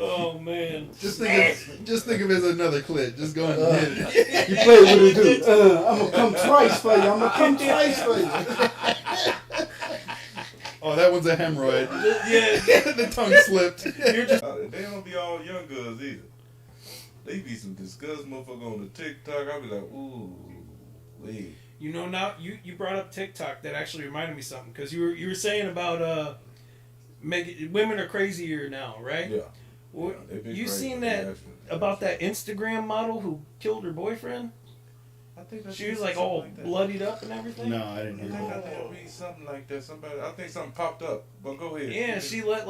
S5: Oh man.
S2: Just think of it as another clit. Just go and hit it.
S4: you play with it, dude. I'm gonna come twice for you. I'm gonna come twice for you.
S2: Oh, that one's a hemorrhoid.
S5: Yeah.
S2: The tongue slipped.
S3: They don't be all young girls either. They be some disgusting motherfucker on the TikTok. I be like, ooh, wait.
S5: You know, now you brought up TikTok. That actually reminded me of something because you were saying about women are crazier now, right?
S3: Yeah.
S5: Well,
S3: They be
S5: you
S3: crazy.
S5: seen
S3: They
S5: that
S3: actually-
S5: about that Instagram model who killed her boyfriend?
S3: I think
S5: She was like all bloodied up and everything.
S2: No, I
S3: I
S2: didn't
S3: think
S2: hear
S3: I
S2: that.
S3: did read something like that. I think something popped up. But go ahead.
S5: Yeah, she let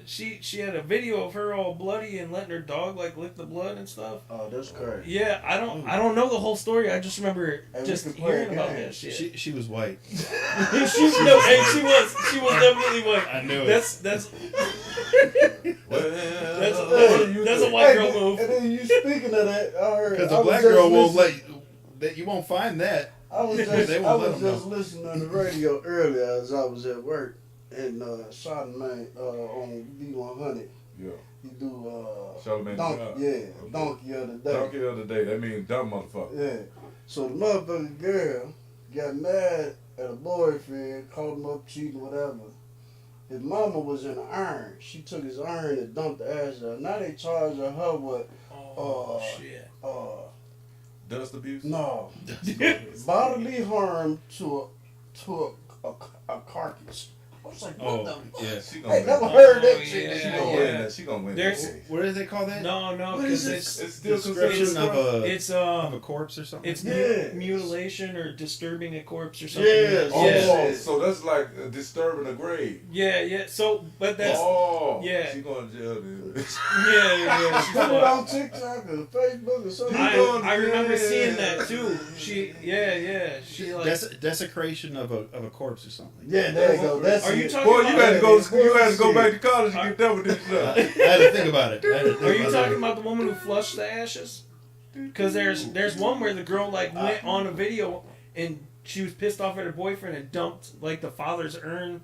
S5: she had a video of her all bloody and letting her dog like lick the blood and stuff.
S4: Oh, that's crazy.
S5: Yeah, I don't know the whole story. I just remember
S4: Hey, we
S5: just
S4: can play a
S5: hearing about
S4: game.
S5: that shit.
S2: She was white.
S5: she was definitely white.
S2: I knew it.
S5: That's
S3: Well,
S5: that's a white girl
S4: Hey,
S5: move.
S4: And then you speaking of that, I heard.
S2: Because
S4: I
S2: a
S4: was
S2: black
S4: just
S2: girl won't
S4: listening-
S2: that you won't find that.
S4: I was
S2: They
S4: just,
S2: won't
S4: I
S2: let
S4: was
S2: 'em
S4: just listening on the radio earlier as I was at work, and Charlamagne on V100.
S3: Yeah.
S4: He do
S3: Charlamagne
S4: donkey,
S3: God.
S4: yeah,
S3: Okay.
S4: donkey of the day.
S3: Donkey of the day. That means dumb motherfucker.
S4: Yeah. So the motherfucking girl got mad at a boyfriend, called him up cheating, whatever. His mama was in the iron. She took his iron and dumped the ash out. Now they charging her with
S5: Oh shit.
S3: Dust abuse.
S4: no bodily harm to a carcass. I was like, what the?
S2: yeah.
S3: She
S4: I
S3: gonna
S4: ain't never
S3: win.
S4: heard that
S5: Oh,
S4: shit.
S5: yeah.
S3: She gonna win that. She gonna win
S5: There's-
S3: that case.
S2: What do they call that?
S5: No,
S4: What
S5: because
S4: is
S5: it's
S3: It's still
S2: Description
S3: considered
S5: it's
S2: of a corpse or something.
S5: it's
S4: Yeah.
S5: mutilation or disturbing a corpse or something.
S4: Yes.
S3: Oh,
S5: Yeah.
S3: so that's like disturbing a grave.
S5: Yeah. So, but that's
S3: yeah.
S5: yeah.
S3: She going to jail then.
S5: yeah. she's
S4: Put it
S5: fucked.
S4: on TikTok or Facebook or something.
S5: I remember seeing that too. She she like.
S2: Desecration of a corpse or something.
S4: Yeah, there you go. That's
S5: Are you
S4: it.
S5: talking
S3: Boy,
S5: about?
S3: you had to go to school. You had to go
S4: Shit.
S3: back to college and get done with this
S2: I
S3: stuff.
S2: had to think about it.
S5: Are you talking about the woman who flushed the ashes? Because there's one where the girl like went on a video and she was pissed off at her boyfriend and dumped like the father's urn,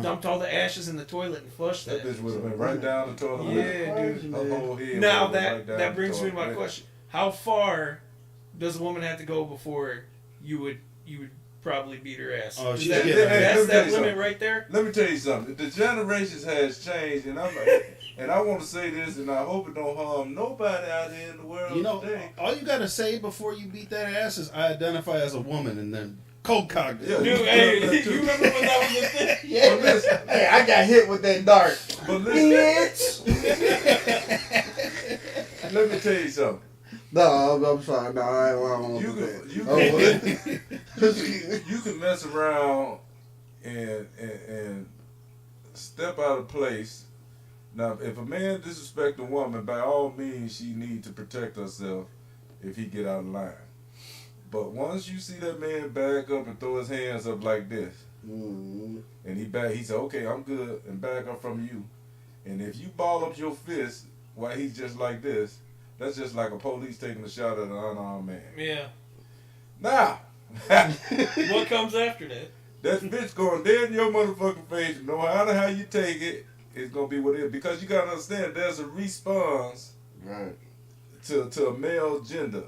S5: dumped all the ashes in the toilet and flushed
S3: That
S5: it.
S3: bitch would have been right down the toilet.
S5: Yeah, dude.
S3: Her whole head
S5: Now
S3: would've been right down
S5: that
S3: the
S5: brings me to my
S3: toilet.
S5: question: how far does a woman have to go before you would probably beat her ass?
S2: Oh,
S5: Is
S2: she's
S5: that,
S2: getting-
S3: Hey,
S5: that's
S3: let me tell
S5: that
S3: you
S5: limit
S3: something.
S5: right there.
S3: Let me tell you something. The generations has changed, and and I want to say this, and I hope it don't harm nobody out here in the world
S2: You know,
S3: today.
S2: all you gotta say before you beat that ass is I identify as a woman, and then cold cocked it.
S3: Yeah.
S5: Dude, hey, you remember when that was the thing?
S4: Yeah.
S3: But listen,
S4: Hey, I got hit with that dart.
S3: but listen,
S4: Bitch.
S3: let me tell you something.
S4: No, I'm sorry. No, I don't want to
S3: You
S4: do
S3: can,
S4: that.
S3: you
S4: Oh,
S3: can, you can mess around and step out of place. Now, if a man disrespect a woman, by all means, she need to protect herself if he get out of line. But once you see that man back up and throw his hands up like this,
S4: Mhm.
S3: and he said, okay, I'm good, and back up from you. And if you ball up your fist while he's just like this, that's just like a police taking a shot at an unarmed man.
S5: Yeah.
S3: Now,
S5: What comes after that?
S3: that bitch going dead in your motherfucking face, no matter how you take it, it's gonna be what it is. Because you gotta understand, there's a response
S4: Right.
S3: to a male gender,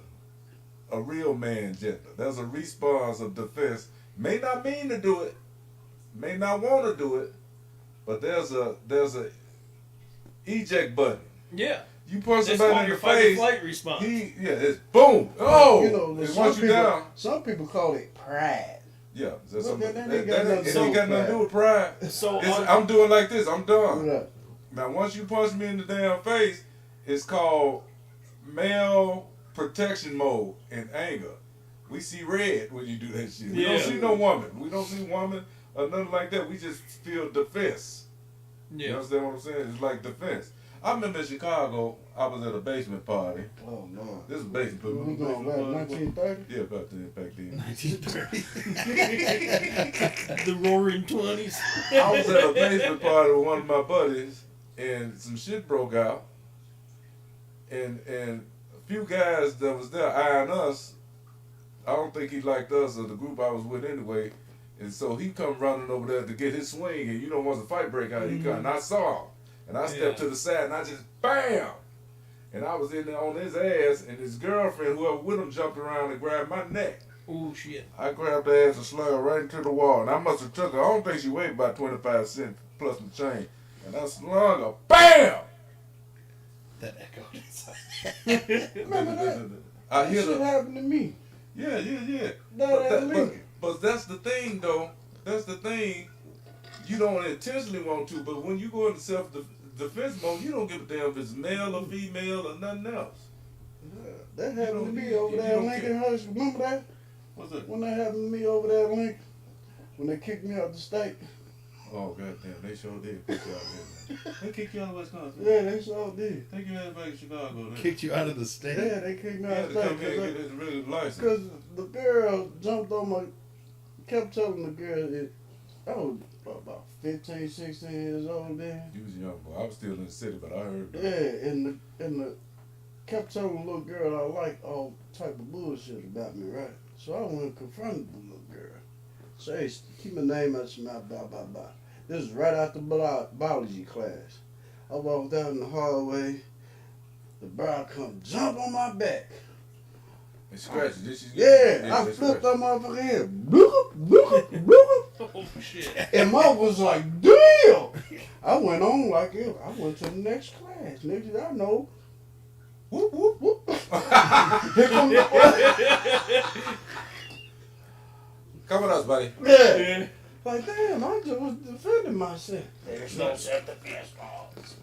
S3: a real man gender. There's a response of defense. May not mean to do it, may not want to do it, but there's a eject button.
S5: Yeah.
S3: You punch
S5: It's
S3: somebody
S5: called
S3: in
S5: your
S3: the
S5: fight or
S3: face,
S5: flight response.
S3: it's boom. Oh,
S4: You know,
S3: and
S4: some
S3: once you
S4: people,
S3: down,
S4: some people call it pride.
S3: yeah. That's
S4: Well,
S3: something,
S4: that
S3: that
S4: ain't got nothing to do
S3: ain't got
S4: with
S3: nothing to do
S4: pride.
S3: with pride.
S5: So
S3: It's,
S5: on,
S3: I'm doing like this. I'm done.
S4: What up?
S3: Now, once you punch me in the damn face, it's called male protection mode in anger. We see red when you do that shit. We don't
S5: Yeah.
S3: see no woman. We don't see woman or nothing like that. We just feel defense. You
S5: yeah.
S3: understand what I'm saying? It's like defense. I remember in Chicago, I was at a basement party.
S4: Oh no.
S3: This is basement.
S4: We going back 1930?
S3: Yeah, about then, back then.
S2: 1930.
S5: The Roaring 20s.
S3: I was at a basement party with one of my buddies, and some shit broke out, and a few guys that was there eyeing us. I don't think he liked us or the group I was with anyway, and so he come running over there to get his swing, and once the fight break out, he come, and I saw him, and I stepped to the side, and I just bam, and I was in there on his ass, and his girlfriend, whoever with him, jumped around and grabbed my neck.
S5: Oh shit.
S3: I grabbed her ass and slung her right into the wall, and I must have took her. I don't think she weighed about 25 cents plus the chain, and I slung her, bam.
S2: That echoed inside.
S4: Remember that?
S3: I
S4: That
S3: hit
S4: shit
S3: her.
S4: happened to me.
S3: Yeah.
S4: That Lincoln.
S3: But that's the thing, though. That's the thing. You don't intentionally want to, but when you go into self-defense mode, you don't give a damn if it's male or female or nothing else.
S4: That happened to me
S3: You
S4: over
S3: don't
S4: there in
S3: care.
S4: Lincoln High School. Remember that?
S3: What's that?
S4: When that happened to me over there in Lincoln? When they kicked me out the state?
S3: Oh, goddamn. They sure did kick you out there. They kicked you out of Wisconsin.
S4: Yeah, they sure did.
S3: Take your ass back to Chicago. Then.
S2: Kicked you out of the state.
S4: Yeah, they kicked me
S3: You
S4: out
S3: had
S4: the
S3: to
S4: state.
S3: come here and get this really license.
S4: Because the girl jumped on my, kept telling the girl I was about 15, 16 years old then.
S3: You was young, boy. I was still in the city, but I heard
S4: Yeah,
S3: that.
S4: and the kept telling the little girl I like all type of bullshit about me, right? So I went and confronted the little girl. Say, keep my name out your mouth, blah, blah, blah. This is right after biology class. I walked out in the hallway. The bird come jump on my back.
S3: And scratch it. Did she?
S4: Yeah, I
S3: they
S4: flipped
S3: scratched
S4: that motherfucker head. Bloop, bloop, bloop.
S5: Oh shit.
S4: And Mom was like, damn! I went on like it. I went to the next class. Next thing I know, whoop, whoop, whoop. Here come the
S3: Come with us, buddy.
S4: Yeah. Like, damn, I just was defending myself. There's no self-defense laws.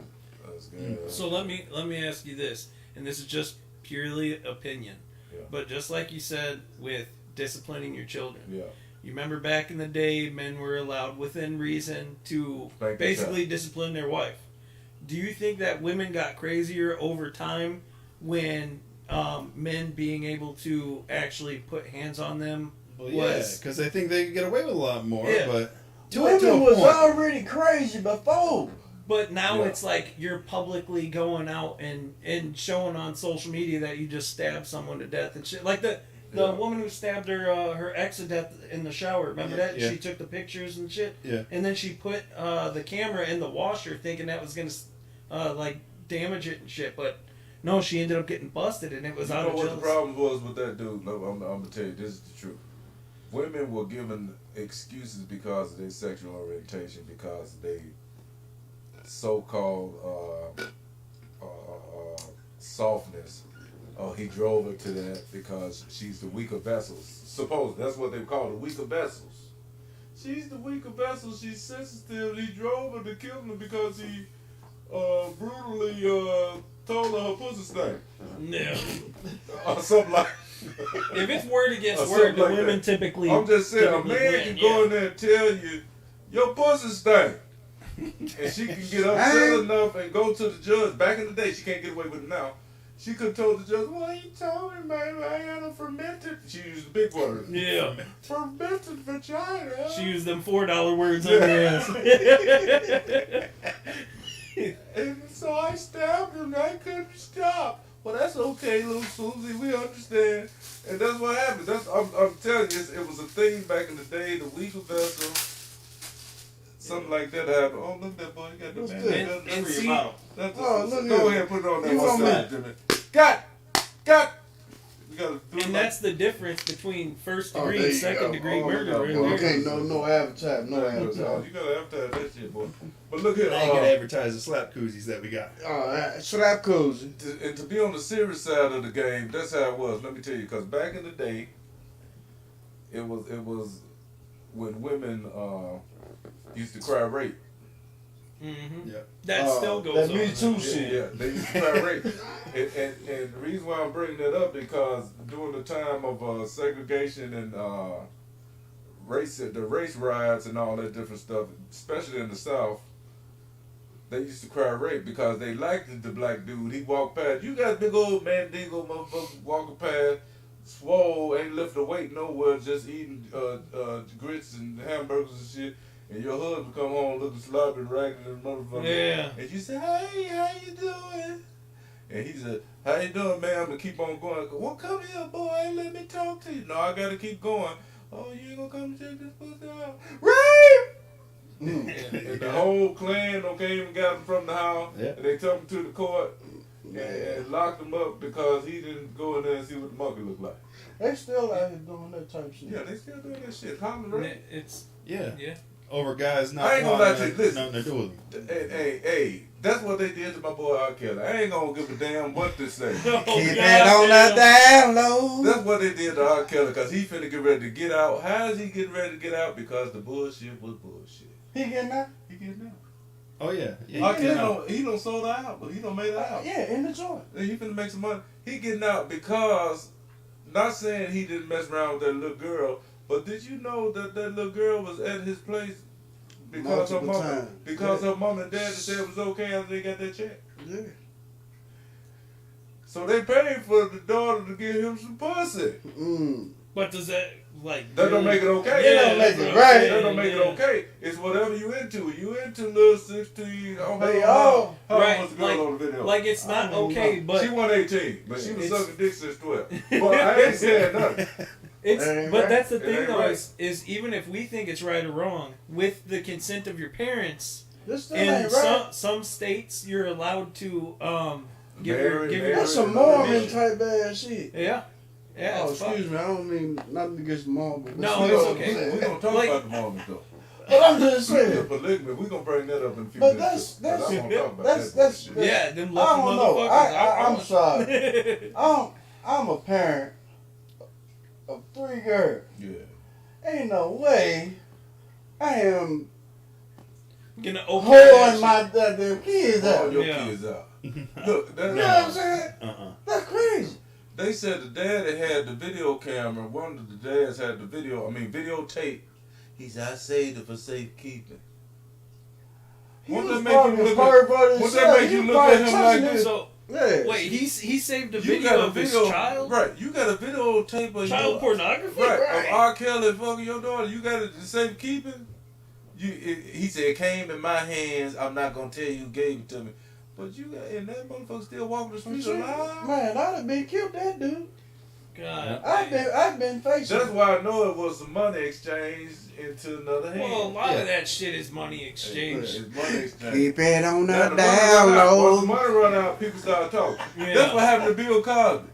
S3: That's good.
S5: So let me ask you this, and this is just purely opinion,
S3: Yeah.
S5: but just like you said with disciplining your children,
S3: Yeah.
S5: you remember back in the day, men were allowed within reason to
S3: Spank their
S5: basically discipline their wife. Do you think that women got crazier over time when men being able to actually put hands on them
S2: Well, yeah, because they think they can get away with a lot more,
S5: Yeah.
S2: but to
S4: Women
S2: a
S4: was
S2: point.
S4: already crazy before.
S5: But now
S3: Yeah.
S5: it's like you're publicly going out and showing on social media that you just stabbed someone to death and shit. Like the
S3: Yeah.
S5: woman who stabbed her ex to death in the shower. Remember that?
S2: Yeah.
S5: She took the pictures and shit.
S2: Yeah.
S5: And then she put the camera in the washer, thinking that was gonna like damage it and shit. But no, she ended up getting busted, and it was
S3: You
S5: out
S3: know
S5: of
S3: what
S5: jail.
S3: the problem was with that dude? Look, I'm gonna tell you, this is the truth. Women were given excuses because of their sexual orientation, because they so-called softness. He drove her to that because she's the weaker vessels. Suppose that's what they call the weaker vessels. She's the weaker vessel. She's sensitive. He drove her to kill her because he brutally told her pussy stank.
S5: No.
S3: Or something like.
S5: If it's word against
S3: Or
S5: word,
S3: something
S5: the
S3: like
S5: women
S3: that.
S5: typically.
S3: I'm just saying, a
S5: typically
S3: man
S5: win,
S3: can
S5: yeah.
S3: go in there and tell you, your pussy stank. And she can get upset enough and go to the judge. Back in the day, she can't get away with it now. She could have told the judge, well, you told me, baby, I got a fermented. She used the big word.
S5: Yeah.
S3: Fermented vagina.
S5: She used them $4 words on your ass.
S3: And so I stabbed him and I couldn't stop. Well, that's okay, little Susie. We understand. And that's what happened. I'm telling you, it was a thing back in the day, the weaker vessel. Something like that happened. Oh, look at that boy. You got the
S4: What's
S3: man.
S4: this?
S5: And see-
S3: That's
S4: Oh, look
S3: go
S4: here.
S3: ahead and put it on there
S4: You
S3: one
S4: want
S3: side, Jimmy. Got. We got to do
S5: And that's the difference between first
S4: Oh,
S5: degree
S4: there
S5: and
S4: you
S5: second
S4: go.
S5: degree
S3: Oh,
S5: murder.
S3: no,
S5: right
S3: boy.
S5: there.
S4: Okay, no advertising, no
S3: You
S4: advertising.
S3: got to advertise that shit, boy. But look here.
S2: I ain't gonna advertise the slap koozies that we got.
S4: Slap cozy.
S3: And to be on the serious side of the game, that's how it was. Let me tell you, because back in the day, it was when women used to cry rape.
S5: Mm-hmm.
S2: Yeah.
S5: That still goes
S4: that
S5: on.
S4: Me Too
S3: Yeah,
S4: shit.
S3: yeah, they used to cry rape. And the reason why I'm bringing that up because during the time of segregation and the race riots and all that different stuff, especially in the South, they used to cry rape because they liked the black dude. He walked past. You got big old Mandingo motherfuckers walking past, swole, ain't lifting a weight nowhere, just eating grits and hamburgers and shit. and your husband come home looking sloppy and ragged and motherfucker.
S5: Yeah.
S3: And you say, hey, how you doing? And he said, how you doing, ma'am? And keep on going. Well, come here, boy. Let me talk to you. No, I got to keep going. Oh, you ain't going to come check this pussy out? Rape! And the whole clan came and got him from the house.
S2: Yeah.
S3: And they took him to the court and locked him up because he didn't go in there and see what the monkey looked like.
S4: They still out here doing that type shit.
S3: Yeah, they still doing that shit. Hollering, right?
S5: It's
S2: Yeah.
S5: yeah.
S2: Over guys not
S3: I ain't gonna lie to you,
S2: wanting
S3: listen.
S2: nothing to do with them.
S3: Hey, that's what they did to my boy R. Kelly. I ain't gonna give a damn what they say.
S5: Oh,
S4: Keep
S5: God
S4: it on
S5: damn.
S4: the down low.
S3: That's what they did to R. Kelly because he finna get ready to get out. How is he getting ready to get out? Because the bullshit was bullshit.
S4: He getting out?
S3: He getting out.
S2: Oh yeah.
S3: R.
S2: Yeah.
S3: Kelly he don't sold out, but he don't made it out.
S4: Yeah, in the joint.
S3: And he finna make some money. He getting out because, not saying he didn't mess around with that little girl, but did you know that that little girl was at his place because her
S4: Multiple
S3: mom,
S4: times.
S3: because her mom and dad said it was okay after they got that check.
S4: Yeah.
S3: So they paid for the daughter to give him some pussy.
S5: But does that like
S3: That don't make it okay.
S5: Yeah,
S4: That don't make
S5: that's
S4: it
S5: what I'm
S4: right.
S5: saying,
S3: That don't make it
S5: yeah.
S3: okay. It's whatever you into. You into little 16. Oh,
S4: They
S3: how
S4: all-
S3: old
S5: right,
S3: was the girl
S5: like-
S3: on the video?
S5: Like it's not
S4: I don't
S5: okay,
S4: know.
S5: but
S3: she won 18, but she was
S5: It's-
S3: sucking dick since 12. But I ain't saying nothing.
S5: it's
S4: That ain't
S5: but
S4: right.
S5: that's the
S3: It
S5: thing
S3: ain't
S5: though
S3: right.
S5: is even if we think it's right or wrong, with the consent of your parents,
S4: This still
S5: in
S4: ain't right.
S5: some states you're allowed to give
S3: Marry,
S5: your
S3: marry.
S4: That's some
S3: Marriage.
S4: Mormon type ass shit.
S5: yeah. Yeah,
S4: Oh,
S5: it's fucked.
S4: excuse me. I don't mean nothing against Mormon.
S5: No,
S3: We
S5: it's
S3: gonna-
S5: okay.
S3: We gonna talk
S5: Like-
S3: about the moment though.
S4: But I'm just
S3: The
S4: saying.
S3: polygamy, we gonna bring that up in a few
S4: But
S3: minutes.
S4: that's-
S3: I wanna talk about
S4: that's-
S3: that
S4: that's-
S3: bullshit.
S5: Yeah, them
S4: I
S5: lucky
S4: don't know.
S5: motherfuckers.
S4: I'm sorry. I'm a parent of 3 girls.
S3: Yeah.
S4: Ain't no way I am
S5: Gonna open that
S4: holding
S5: shit.
S4: my goddamn kids
S3: All
S4: out.
S3: your
S5: Yeah.
S3: kids out. Look,
S4: You know what I'm saying?
S2: Uh-uh.
S4: That's crazy.
S3: they said the daddy had the video camera. One of the dads had the videotape. He said, I saved it for safekeeping.
S4: He
S3: Won't
S4: was
S3: that make you
S4: probably a
S3: look at-
S4: pervert
S3: won't that
S4: himself.
S3: make
S4: He
S3: you
S4: was
S3: look
S4: probably
S3: at him
S4: touching
S3: like
S4: his-
S5: So
S4: Yeah.
S5: wait, he saved a
S3: You
S5: video
S3: got a
S5: of his
S3: video,
S5: child?
S3: right? You got a videotape of
S5: Child
S3: your,
S5: pornography?
S3: right?
S4: Right.
S3: Of R. Kelly fucking your daughter. You got it safekeeping. He said it came in my hands. I'm not gonna tell you who gave it to me, but you got and that motherfucker still walking the streets alive.
S4: Man, I'd have been killed that dude.
S5: God.
S4: I've been facing.
S3: That's why I know it was some money exchange into another hand.
S5: Well, a lot
S2: Yeah.
S5: of that shit is money exchange.
S3: It's money exchange.
S4: Keep it on
S3: Now,
S4: the
S3: the money
S4: down
S3: run out. Once the
S4: low.
S3: money run out, people start talking.
S5: Yeah.
S3: That's what happened to Bill Cosby.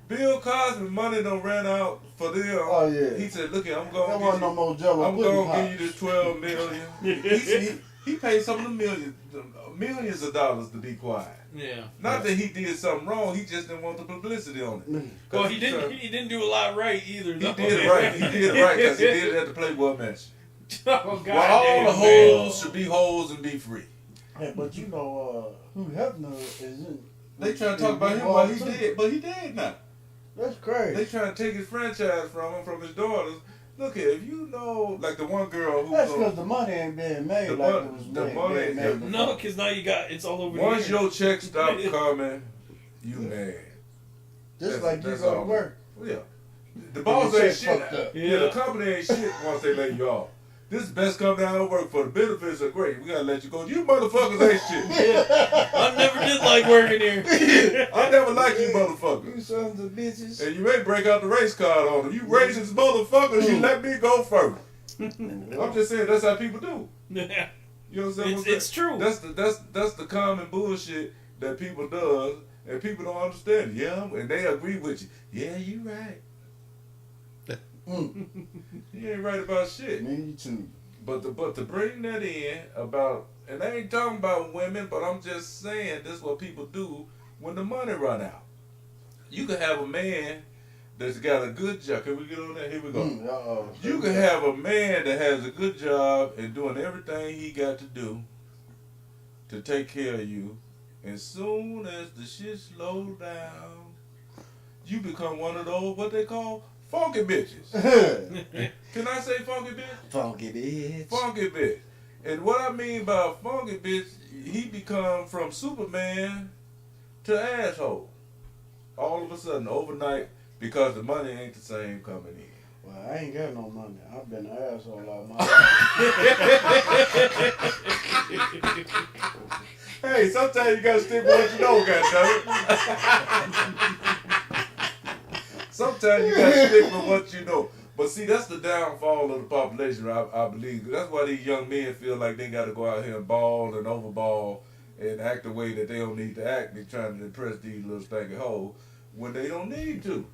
S3: Bill Cosby, money done ran out for them.
S4: Oh, yeah.
S3: He said, "Look here, I'm
S4: There
S3: gonna
S4: wasn't
S3: give
S4: no
S3: you,
S4: more Jello
S3: I'm
S4: pudding
S3: gonna
S4: pop.
S3: give you this 12 million." He paid some of the millions of dollars to be quiet.
S5: Yeah.
S3: Not that he did something wrong. He just didn't want the publicity on it. 'Cause
S5: Well, he
S3: tried-
S5: didn't. He didn't do a lot right either.
S3: He
S5: Though.
S3: did it right. He did it right because he did it at the Playboy Mansion.
S5: Oh God.
S3: Well, all
S5: damn,
S3: the
S5: man.
S3: hoes should be hoes and be free.
S4: Hey, but you know, Hugh Hefner is in.
S3: They trying to talk about him while he dead, but he dead now.
S4: That's crazy.
S3: They trying to take his franchise from him, from his daughters. Look here, if you know, like the one girl who
S4: That's
S3: was
S4: because the money ain't being made
S3: The
S4: like
S3: mon-
S4: it was
S3: the
S4: made.
S3: money-
S4: being made
S5: No,
S4: before.
S5: because now you got it's all over.
S3: once
S5: the internet.
S3: your check stop coming, you mad.
S4: Just like you
S3: that's
S4: go to
S3: all.
S4: work.
S3: Yeah. The boss
S4: Your
S3: ain't
S4: check
S3: shit.
S4: fucked up.
S3: Yeah, the
S5: Yeah.
S3: company ain't shit once they lay you off. This is the best company I ever work for. The benefits are great. We gotta let you go. You motherfuckers ain't shit.
S5: I never did like working here.
S3: I never liked you motherfuckers.
S4: You sons of bitches.
S3: And you may break out the race card on them. You racist motherfuckers, you let me go first. I'm just saying that's how people do.
S5: Yeah.
S3: You know what I'm saying?
S5: It's true.
S3: That's the common bullshit that people does, and people don't understand. Yeah, and they agree with you. Yeah, you right. You ain't right about shit.
S4: Me too.
S3: But to bring that in about, and I ain't talking about women, but I'm just saying this is what people do when the money run out. You can have a man that's got a good job. Can we get on that? Here we go.
S4: Uh-oh.
S3: You can have a man that has a good job and doing everything he got to do to take care of you. And soon as the shit slows down, you become one of those, what they call, funky bitches. Can I say funky bitch?
S4: Funky bitch.
S3: Funky bitch. And what I mean by funky bitch, he become from Superman to asshole. All of a sudden, overnight, because the money ain't the same coming in.
S4: Well, I ain't got no money. I've been an asshole all my life.
S3: Hey, sometimes you gotta stick with what you know, goddammit. Sometimes you gotta stick with what you know. But see, that's the downfall of the population, I believe. That's why these young men feel like they gotta go out here and ball and overball and act the way that they don't need to act. They're trying to impress these little stanky hoes when they don't need to.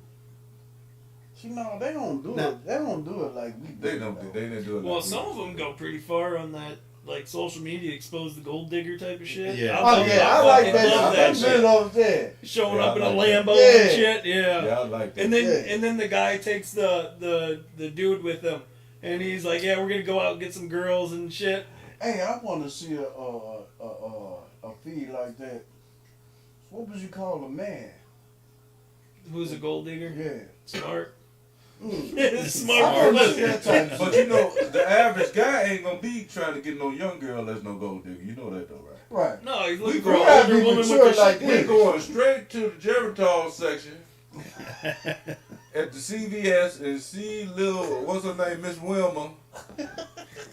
S4: See, no, they don't do it. They don't do it like we do.
S3: They don't. They didn't do it.
S5: Well,
S3: like we
S5: some
S3: do.
S5: of them go pretty far on that, like social media expose the gold digger type of shit.
S2: Yeah.
S4: Oh yeah, I like that.
S5: Love that
S4: I've been
S5: shit.
S4: over there.
S5: Showing
S3: Yeah,
S5: up in
S3: I
S5: a
S3: like
S5: Lambo
S4: that.
S5: and shit. Yeah.
S3: Yeah, I like that.
S5: And then
S4: Yeah.
S5: and then the guy takes the dude with him, and he's like, "Yeah, we're gonna go out and get some girls and shit."
S4: Hey, I want to see a feed like that. What would you call a man?
S5: Who's a gold digger?
S4: Yeah.
S5: Smart.
S4: Mm.
S5: Smart.
S4: I wanna see that type of
S3: But
S4: shit.
S3: you know, the average guy ain't gonna be trying to get no young girl that's no gold digger. You know that though, right?
S4: Right.
S5: No, he's looking
S3: We
S5: for an
S4: gotta
S5: older
S4: be
S5: woman
S4: mature
S5: with the
S4: like
S5: shit.
S3: We're
S4: this.
S3: going straight to the Geritol section at the CVS and see little, what's her name, Miss Wilma,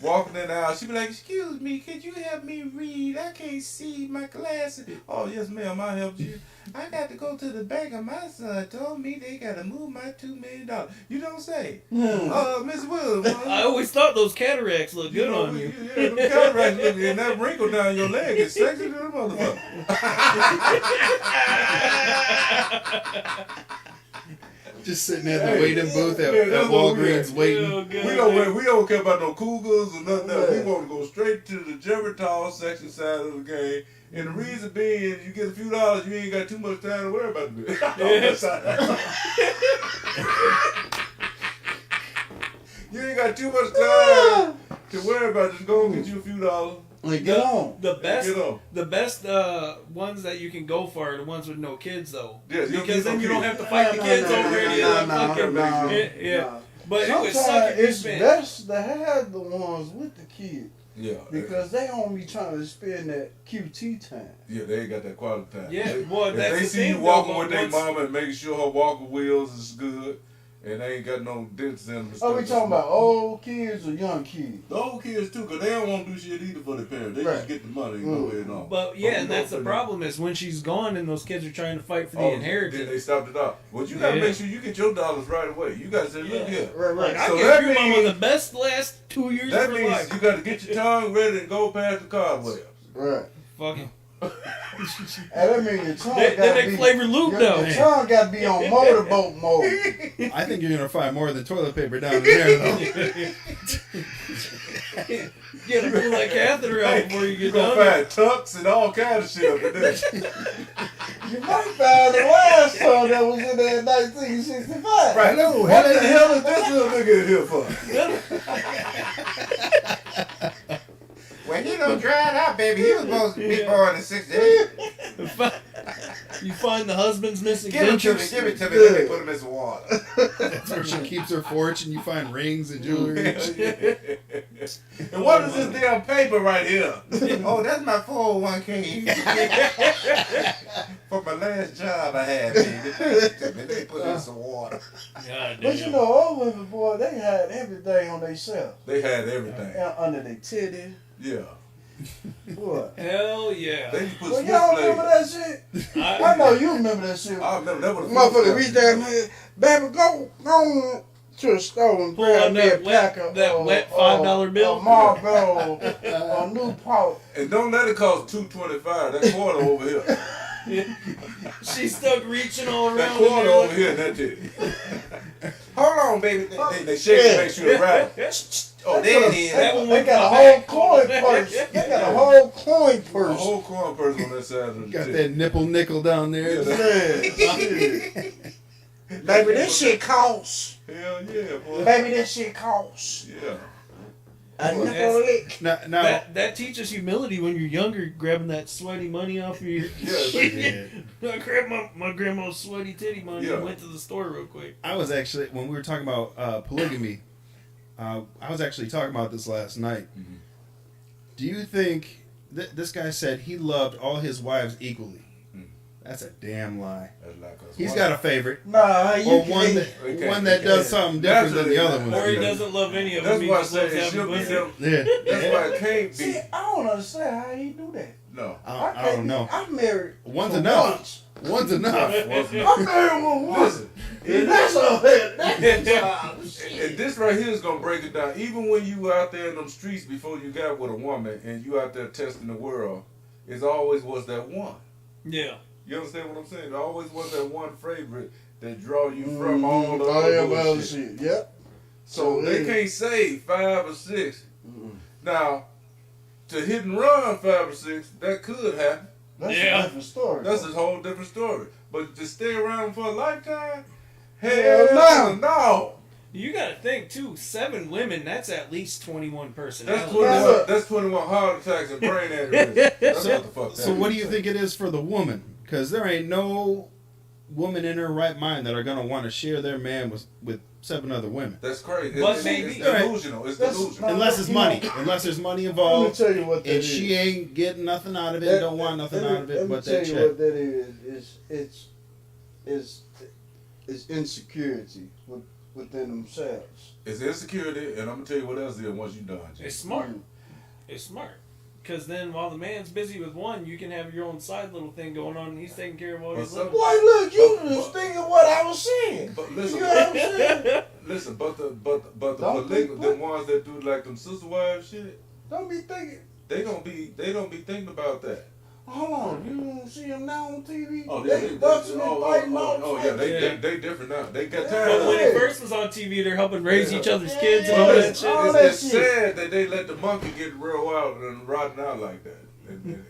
S3: walking in the aisle. She be like, "Excuse me, could you help me read? I can't see my glasses." "Oh, yes, ma'am, I'll help you. I got to go to the bank and my son told me they got to move my $2 million. You don't say. Miss Wilma.
S5: I always thought those cataracts looked good on you.
S3: Yeah, them cataracts look, and that wrinkle down your leg is sexy to the motherfucker.
S2: Just sitting in the
S3: Hey,
S2: waiting booth at,
S3: yeah,
S2: at
S3: that's what we
S2: Walgreens
S3: at.
S2: waiting.
S5: Oh, God.
S3: We don't care about no cougars or nothing else. We want to go straight to the Geritol section side of the game. And the reason being, you get a few dollars, you ain't got too much time to worry about the bill. You ain't got too much time to worry about. Just go and get you a few dollars.
S4: Like, get on.
S5: The best,
S3: Get on.
S5: the best ones that you can go for are the ones with no kids, though.
S3: Yeah, you don't
S5: Because
S3: need
S5: then
S3: no
S5: you don't
S3: kids.
S5: have to fight the kids over any of that fucking.
S3: no.
S5: Yeah. But it would suck
S4: Sometimes
S5: if you
S4: it's
S5: spent.
S4: best to have the ones with the kids
S3: Yeah.
S4: because they only trying to spend that QT time.
S3: Yeah, they ain't got that quality time.
S5: Yeah,
S3: They-
S5: well,
S3: if
S5: that's
S3: they
S5: the
S3: see
S5: thing,
S3: you walking
S5: though,
S3: with their
S5: once-
S3: mama and making sure her walker wheels is good, and they ain't got no dents in them. and
S4: Oh, we
S3: stuff.
S4: talking about old kids or young kids?
S3: The old kids too, cause they don't want to do shit either for their parents. They
S4: Right.
S3: just get the money and go ahead and on.
S5: But yeah,
S3: we
S5: and that's
S3: go
S5: the
S3: for
S5: problem is when she's gone and those kids are trying to fight for the
S3: Oh, Then
S5: inheritance.
S3: they stopped it off. Well, you gotta
S5: Yeah.
S3: make sure you get your dollars right away. You gotta say, look
S5: Yeah.
S3: here.
S4: Right,
S5: Like I
S3: So
S5: gave
S3: that
S5: your mama
S3: means-
S5: the best last 2 years
S3: That
S5: of her
S3: means
S5: life.
S3: you gotta get your tongue ready and go past the cobwebs.
S4: Right.
S5: Fucking.
S4: And that means your tongue
S5: They
S4: got to
S5: make
S4: be
S5: flavored lube
S4: your,
S5: though.
S4: your tongue got to be on motorboat mode.
S2: I think you're gonna find more than toilet paper down in there, though.
S5: You gotta pull that catheter out before you
S3: You
S5: get
S3: gonna
S5: down there.
S3: find tucks and all kinds of shit up in there.
S4: You might find the last song that was in there in 1965.
S3: Right.
S2: Hello,
S3: What the
S2: hello.
S3: hell is this little nigga in here for?
S1: Well, he don't dry it out, baby. He was supposed to be born in 68.
S5: You find the husband's missing
S1: Give it to me,
S5: dentures.
S1: give it to me. Let me put him in some water.
S2: That's where she keeps her fortune. You find rings and jewelry.
S3: And what is this damn paper right here?
S1: Oh, that's my 401k. For my last job I had, baby. Let me put in some water.
S5: God
S4: But you
S5: damn.
S4: know, old women, boy, they had everything on themselves.
S3: They had everything.
S4: Under their titty.
S3: Yeah.
S4: What?
S5: Hell yeah.
S3: They used to put
S4: Well,
S3: switch
S4: y'all remember
S3: blades.
S4: that shit? I
S5: I,
S4: know you remember that shit.
S3: I remember that was
S4: Motherfucker reach down here, baby, go to a store and
S5: Pull
S4: grab
S5: out
S4: me
S5: that
S4: a
S5: wet-
S4: pack of
S5: that wet $5 bill.
S4: a Marlboro, a Newport.
S3: And don't let it cost $2.25. That quarter over here.
S5: she's stuck reaching all around.
S3: That
S5: in
S3: quarter
S5: there
S3: over
S5: like-
S3: here, and that's it.
S1: Hold on, baby.
S3: They shake it, make sure it's right.
S1: Oh, there it is.
S5: That one
S4: They
S5: went
S4: got a
S5: from
S4: whole
S5: back.
S4: coin purse. They got a whole coin
S3: A
S4: purse.
S3: whole corn person on that side of the
S2: Got
S3: tip.
S2: that nipple nickel down there.
S3: Yeah,
S4: Baby, this shit costs.
S3: Hell yeah, boy.
S4: Baby, this shit costs.
S3: Yeah.
S4: A
S5: Well,
S4: nickel lick.
S2: Now,
S5: That teaches humility when you're younger, grabbing that sweaty money off of your.
S3: Yeah,
S5: I grabbed my grandma's sweaty titty money
S3: Yeah.
S5: and went to the store real quick.
S2: I was actually, when we were talking about polygamy, I was actually talking about this last night.
S3: Mhm.
S2: Do you think this guy said he loved all his wives equally?
S3: Mm.
S2: That's a damn lie.
S3: That's like us.
S2: He's got a favorite.
S4: Nah, you
S2: Or
S4: can't.
S2: one that does something different than the other ones.
S5: Or he
S2: do.
S5: doesn't love any of
S3: That's
S5: them. He
S3: why I
S5: just
S3: say
S5: loves
S3: it
S5: having
S3: should be
S5: pussy.
S3: them.
S2: Yeah.
S3: That's why it can't be.
S4: See, I don't understand how he do that.
S3: No.
S2: I don't know.
S4: I'm married.
S2: One's
S4: to
S2: enough.
S4: once.
S2: One's enough.
S4: I'm married with one.
S3: Listen,
S4: And that's a
S3: and this right here is gonna break it down. Even when you out there in them streets before you got with a woman and you out there testing the world, it always was that one.
S5: Yeah.
S3: You understand what I'm saying? There always was that one favorite that draw you from all the other
S4: other
S3: bullshit.
S4: shit. Yep.
S3: So they can't say 5 or 6. Now, to hit and run 5 or 6, that could happen.
S4: That's
S5: Yeah.
S4: a different story.
S3: That's a
S4: though.
S3: whole different story. But to stay around for a lifetime,
S4: Hell
S3: hell no.
S5: You gotta think too. 7 women. That's at least 21
S3: That's
S5: personalities.
S3: 21. That's 21 heart attacks and brain aneurysms. That's what the fuck that
S2: So what do
S3: is.
S2: you think it is for the woman? Because there ain't no woman in her right mind that are gonna want to share their man with 7 other women,
S3: That's crazy.
S5: But
S3: It's
S5: maybe-
S3: delusional. It's
S4: That's
S3: delusional.
S4: not-
S2: unless it's
S4: you
S2: money.
S4: know-
S2: Unless there's money
S4: Let me
S2: involved,
S4: tell you what that
S2: and
S4: is.
S2: she ain't getting nothing out of it,
S4: That-
S2: don't want nothing
S4: let me-
S2: out of it
S4: let me
S2: but
S4: tell
S2: that
S4: you
S2: check.
S4: what that is. It's insecurity within themselves.
S3: It's insecurity, and I'm gonna tell you what else is once you done. Jay.
S5: It's smart. It's smart. Because then while the man's busy with one, you can have your own side little thing going on and he's taking care of all
S3: But
S5: these
S3: some-
S5: little.
S4: Boy, look, you was thinking what I was saying.
S3: But
S4: You
S3: listen,
S4: know what I'm saying?
S3: listen, but the
S4: Don't
S3: polygamy,
S4: be-
S3: the ones that do like them sister wives shit,
S4: Don't be thinking.
S3: they don't be thinking about that.
S4: Hold on, you don't see them now on TV?
S3: Oh,
S4: They busting and fighting all
S3: oh, yeah,
S5: Yeah.
S3: they different now. They got
S4: Yeah.
S3: time.
S5: But when
S3: now.
S5: it first was on TV, they're helping raise
S3: Yeah.
S5: each other's kids and
S4: Yeah.
S5: all
S3: But
S5: that
S3: it's,
S5: shit.
S4: all
S3: it's,
S4: that
S3: it's
S4: shit.
S3: sad that they let the monkey get real wild and rotting out like that.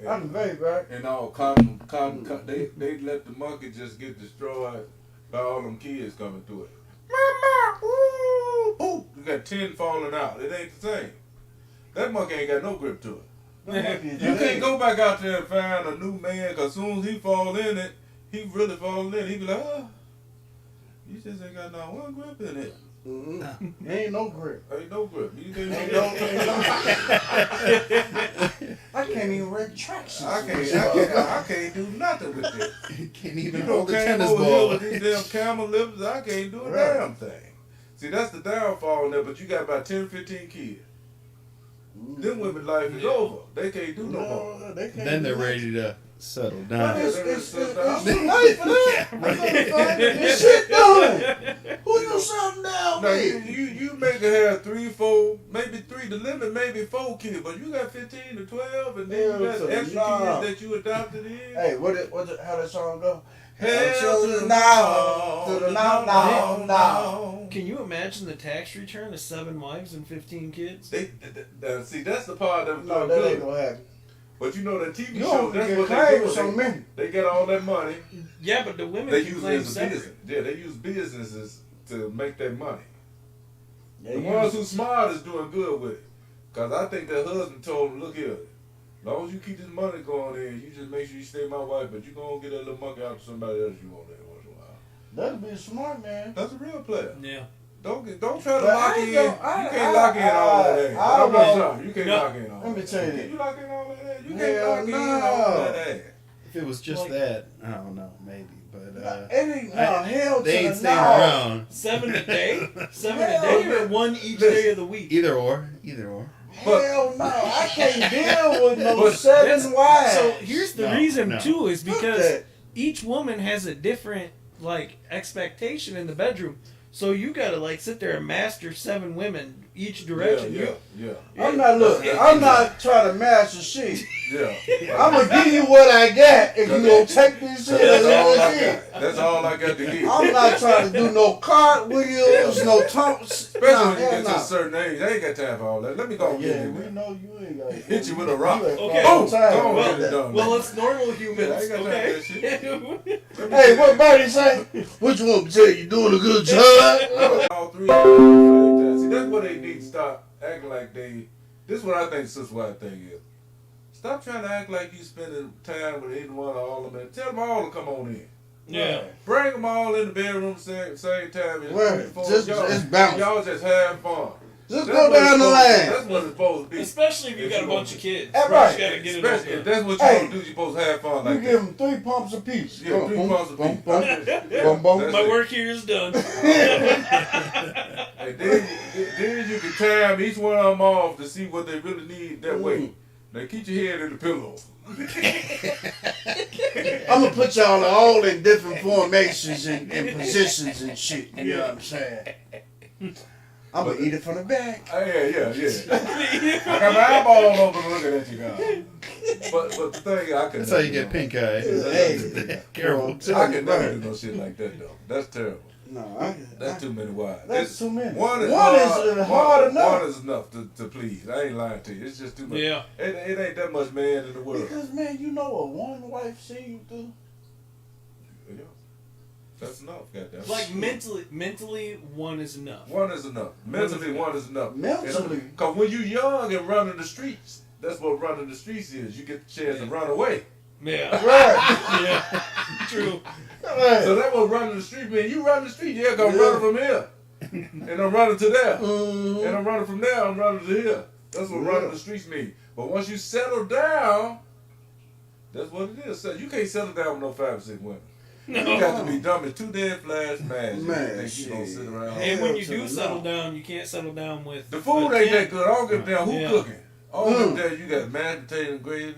S4: I'm very right.
S3: And all they let the monkey just get destroyed by all them kids coming through it. Mama, ooh, ooh. You got 10 falling out. It ain't the same. That monkey ain't got no grip to it. You can't go back out there and find a new man, because soon as he fall in it, he really fall in. He be like, oh, you just ain't got not one grip in it.
S4: Ain't no grip.
S3: Ain't no grip. You can't
S4: Ain't
S3: do
S4: no,
S3: that.
S4: ain't no. I can't even rent traction.
S3: I can't do nothing with this.
S2: Can't even
S3: You
S2: hold the
S3: came
S2: tennis
S3: over here
S2: ball.
S3: with these damn camel lips, I can't do a
S4: Right.
S3: damn thing. See, that's the downfall in there, but you got about 10, 15 kids. Them women life is over. They can't do no more.
S4: No, they can't
S2: Then they're
S4: do that.
S2: ready to settle
S4: But
S2: down.
S4: it's
S3: Yeah,
S4: too
S3: that's-
S4: late for that.
S2: Yeah,
S4: We're gonna find this shit done. Who you something down
S3: No,
S4: with?
S3: you make her have 3, 4, maybe 3. The limit maybe 4 kids, but you got 15 to 12, and then you
S4: Hell
S3: got
S4: to
S3: extra
S4: no.
S3: kids that you adopted in.
S4: Hey, how that song go?
S3: Hell
S4: to the now, to the now.
S5: Can you imagine the tax return of 7 wives and 15 kids?
S3: See, that's the part that was
S4: No,
S3: doing
S4: that ain't
S3: good.
S4: gonna happen.
S3: But you know that TV
S4: You
S3: show,
S4: don't
S3: that's
S4: get
S3: what they
S4: claimed
S3: do.
S4: so many.
S3: They get all that money.
S5: Yeah, but the women
S3: They
S5: can
S3: use it
S5: claim
S3: as a
S5: separate.
S3: business. Yeah, they use businesses to make that money.
S4: Yeah,
S3: The
S4: you-
S3: ones who smart is doing good with it. Because I think their husband told them, look here, as long as you keep this money going in, you just make sure you stay my wife, but you going to get that little monkey out to somebody else you want every once in a while.
S4: That'd be a smart man.
S3: That's a real player.
S5: Yeah.
S3: Don't try to
S4: But
S3: lock
S4: I
S3: in.
S4: ain't
S3: You
S4: gonna-
S3: can't lock in all of that.
S4: I
S3: I'm
S4: don't-
S3: sorry. You can't
S5: No.
S3: lock in all
S4: Let me
S3: that.
S4: tell you
S3: Can
S4: this.
S3: you lock in all of that? You
S4: Hell
S3: can't lock in
S4: no.
S3: all of that.
S2: If it was just
S5: Like-
S2: that, I don't know, maybe. But
S4: It ain't no
S2: I-
S4: hell
S2: they
S4: to
S2: ain't
S4: the
S2: staying
S4: no.
S2: around.
S5: 7 a day? 7 a
S4: Hell
S5: day
S3: no.
S5: or 1 each
S3: Listen.
S5: day of the week?
S2: Either or.
S4: Hell no, I can't deal with no
S3: But
S4: 7 wives.
S5: So here's the
S2: No,
S5: reason
S2: no.
S5: too is
S4: Fuck
S5: because
S4: that.
S5: each woman has a different like expectation in the bedroom. So you gotta like sit there and master 7 women each direction.
S3: Yeah.
S4: I'm not trying to master shit.
S3: Yeah.
S4: I'm gonna give you what I got, and you gonna take this shit
S3: That's
S4: as
S3: all
S4: it
S3: I
S4: is.
S3: got. That's all I got to give.
S4: I'm not trying to do no cartwheels, no tumps.
S3: Especially when you
S4: hell
S3: get to
S4: no.
S3: a certain age, I ain't got time for all that. Let me go and get
S4: Yeah,
S3: in
S4: we
S3: there.
S4: know you ain't got
S3: Hit you with a rock.
S5: Okay.
S3: Boom!
S4: Time
S3: Go on,
S4: with
S3: get it
S4: that.
S3: done.
S5: Well, it's normal humans.
S3: Yeah, I ain't got time
S5: okay.
S3: for that Let me
S4: Hey,
S3: tell
S4: what
S3: you.
S4: Bernie say? What you want me to tell you? You doing a good job?
S3: All 3 at the same time. See, that's what they need to stop acting like they. This is what I think the sister wife thing is. Stop trying to act like you spending time with any one of all of them. Tell them all to come on in.
S5: Yeah.
S3: Bring them all in the bedroom same time.
S4: Well,
S3: before
S4: just-
S3: y'all,
S4: it's balanced.
S3: y'all just have fun.
S4: Just
S3: That's
S4: go
S3: what
S4: down the
S3: it's supposed-
S4: line.
S3: That's what it's supposed to be.
S5: Especially if you
S3: If
S5: got
S3: you
S5: a bunch
S3: want
S5: of kids.
S4: That's
S5: You
S4: right.
S5: just gotta get it
S3: Especially if
S5: over.
S3: that's what you
S4: Hey.
S3: want to do, you're supposed to have fun
S4: You
S3: like
S4: give
S3: that.
S4: them 3 pumps apiece.
S3: Yeah, 3 pumps a piece.
S4: Boom,
S3: Yeah.
S4: boom, boom.
S3: That's
S5: My
S3: it.
S5: work here is done.
S3: And then you can time each one of them off to see what they really need that way. Now keep your head in the pillow.
S4: I'm gonna put y'all all in different formations and positions and shit. You know what I'm saying? I'm gonna eat it from the back.
S3: Yeah. I got my eyeball open looking at you now. But the thing I can
S2: That's how you get pink eye.
S4: Hey.
S2: Careful.
S3: I can never do no shit like that though. That's terrible.
S4: No,
S3: That's too many wives.
S4: that's too many.
S3: One is
S4: hard
S3: hard
S4: enough.
S3: One is enough to please. I ain't lying to you. It's just too much.
S5: Yeah.
S3: It ain't that much man in the world.
S4: Because man, you know what one wife see you through?
S3: Yeah. That's enough, goddamn.
S5: Like mentally, one is enough.
S3: One is enough. Mentally, one is enough.
S4: Mentally.
S3: Because when you young and running the streets, that's what running the streets is. You get the chance to run away.
S5: Yeah.
S4: Right.
S5: Yeah. True.
S4: Right.
S3: So that was running the street, man. You run the street, yeah, because I'm running from here. And I'm running to there.
S4: Mhm.
S3: And I'm running from there, I'm running to here. That's what running the streets mean. But once you settle down, that's what it is. So you can't settle down with no 5 or 6 women. You got to be dumb as 2 dead flash man.
S4: Man,
S3: You think you gonna
S4: shit.
S3: sit around?
S5: And when you
S4: Hell to
S5: do
S4: the
S5: settle
S4: no.
S5: down, you can't settle down with
S3: The food
S5: a
S3: ain't that
S5: kid.
S3: good. I don't give a damn who
S5: Yeah.
S3: cooking. I don't give a damn. You got mashed potato gravy,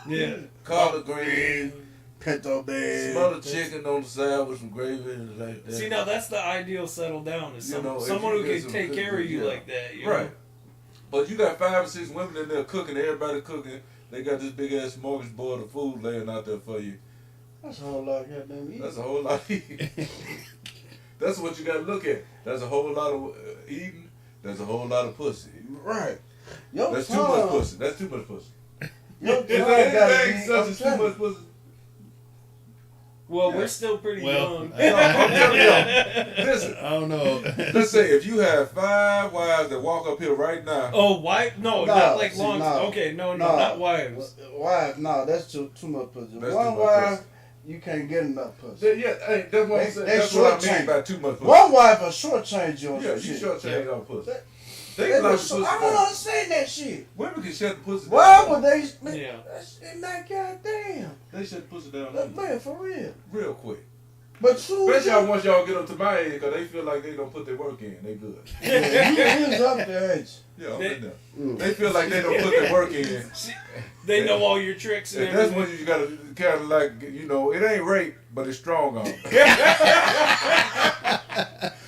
S5: Yeah.
S3: collard greens,
S4: Pinto bean.
S3: smothered chicken on the side with some gravy and like that.
S5: See, now that's the ideal settle down is
S3: You know, if
S5: someone
S3: you
S5: who
S3: get
S5: can
S3: some
S5: take
S3: good
S5: care of
S3: food,
S5: you
S3: yeah.
S5: like that. You
S3: Right.
S5: know?
S3: But you got 5 or 6 women in there cooking. Everybody cooking. They got this big ass smorgasbord of food laying out there for you.
S4: That's a whole lot of goddamn eating.
S3: That's a whole lot of eating. That's what you got to look at. That's a whole lot of eating. That's a whole lot of pussy.
S4: Right. Your
S3: That's too
S4: tongue,
S3: much pussy. That's too much pussy.
S4: Your
S3: Is
S4: tongue
S3: there
S4: gotta
S3: anything
S4: be
S3: such as too
S4: uptight.
S3: much pussy?
S5: Well,
S3: Yeah.
S5: we're still pretty
S2: Well,
S5: young.
S3: I'm telling y'all. Listen.
S2: I don't know.
S3: Let's say if you have 5 wives that walk up here right now.
S5: Oh, wife? No,
S4: No,
S5: not like
S4: see,
S5: long.
S4: no.
S5: Okay, no,
S4: No.
S5: not wives.
S4: Wife, no, that's too much pussy.
S3: That's
S4: One
S3: too much
S4: wife,
S3: pussy.
S4: you can't get enough pussy.
S3: Yeah, hey, that's what I'm saying.
S4: They
S3: That's what I
S4: shortchange.
S3: mean by too much pussy.
S4: One wife will shortchange you on
S3: Yeah,
S4: some
S3: you
S4: shit.
S3: shortchange on pussy.
S4: That-
S3: They
S4: They
S3: like
S4: will
S3: the
S4: short-
S3: pussy
S4: I don't
S3: down.
S4: understand that shit.
S3: Women can shut the pussy down.
S4: Why would they? Man,
S5: Yeah.
S4: that's not goddamn.
S3: They shut the pussy down
S4: Man, for real.
S3: real quick.
S4: But soon as
S3: Especially once y'all get up to my age, because they feel like they don't put their work in. They good.
S4: you was up there, ain't
S3: Yeah, I'm
S5: They-
S3: in there.
S4: you?
S3: They feel like they don't put their work in.
S5: They know all your tricks and
S3: And that's
S5: everything.
S3: when you gotta kind of like, you know, it ain't rape, but it's strong on.